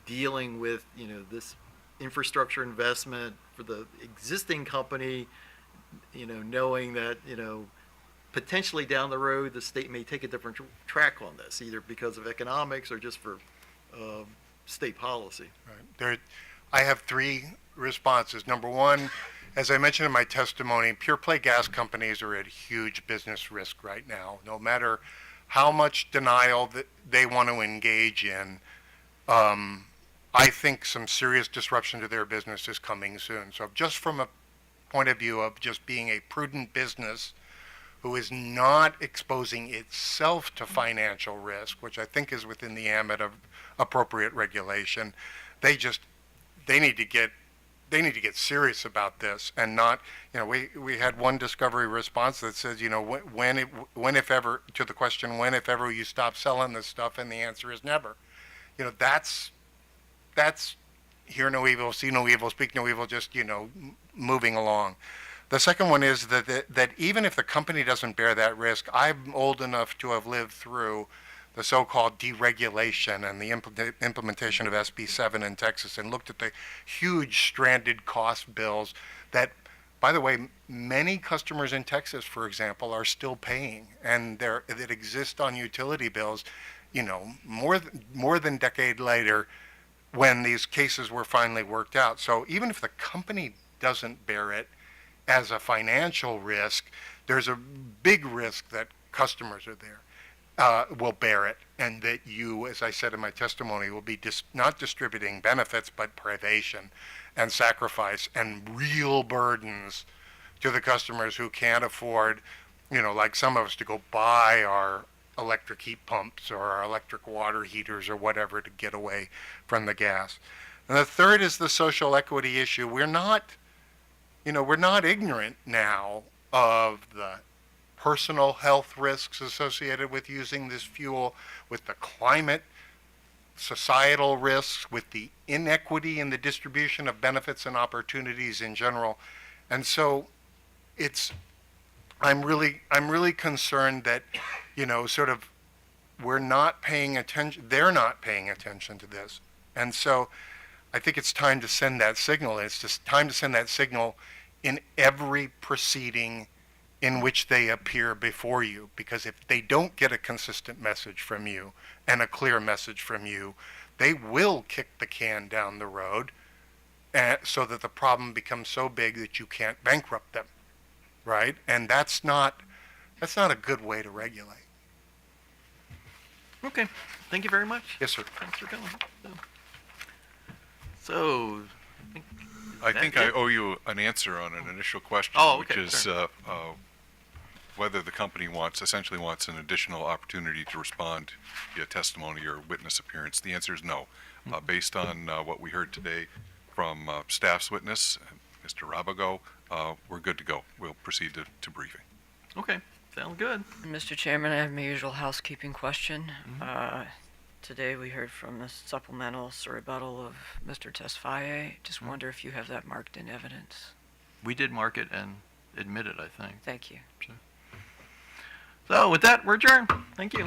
dealing with, this infrastructure investment for the existing company, knowing that, potentially down the road, the state may take a different track on this, either because of economics or just for state policy. Right. I have three responses. Number one, as I mentioned in my testimony, pure play gas companies are at huge business risk right now. No matter how much denial that they want to engage in, I think some serious disruption to their business is coming soon. So just from a point of view of just being a prudent business who is not exposing itself to financial risk, which I think is within the ambit of appropriate regulation, they need to get serious about this and not, we had one discovery response that says, when if ever, to the question, when if ever you stop selling this stuff, and the answer is never. That's hear no evil, see no evil, speak no evil, just, moving along. The second one is that even if the company doesn't bear that risk, I'm old enough to have lived through the so-called deregulation and the implementation of SB 7 in Texas, and looked at the huge stranded cost bills that, by the way, many customers in Texas, for example, are still paying, and that exist on utility bills, more than a decade later, when these cases were finally worked out. So even if the company doesn't bear it as a financial risk, there's a big risk that customers are there. Will bear it, and that you, as I said in my testimony, will be not distributing benefits, but privation and sacrifice and real burdens to the customers who can't afford, like some of us, to go buy our electric heat pumps or our electric water heaters or whatever to get away from the gas. And the third is the social equity issue. We're not ignorant now of the personal health risks associated with using this fuel, with the climate, societal risks, with the inequity in the distribution of benefits and opportunities in general. And so I'm really concerned that, sort of we're not paying attention, they're not paying attention to this. And so I think it's time to send that signal. It's just time to send that signal in every proceeding in which they appear before you, because if they don't get a consistent message from you and a clear message from you, they will kick the can down the road, so that the problem becomes so big that you can't bankrupt them, right? And that's not a good way to regulate. Okay, thank you very much. Yes, sir. Thanks for coming. So, I think I owe you an answer on an initial question, Oh, which okay, is whether the company essentially wants an additional opportunity to respond via testimony or witness appearance. The answer is no. Based on what we heard today from staff's witness, Mr. Rabago, we're good to go. We'll proceed to briefing. Okay, sounds good. Mr. Chairman, I have my usual housekeeping question. Today we heard from the supplemental rebuttal of Mr. Tesfaye. Just wonder if you have that marked in evidence. We did mark it and admit it, I think. Thank you. So with that, we're adjourned. Thank you.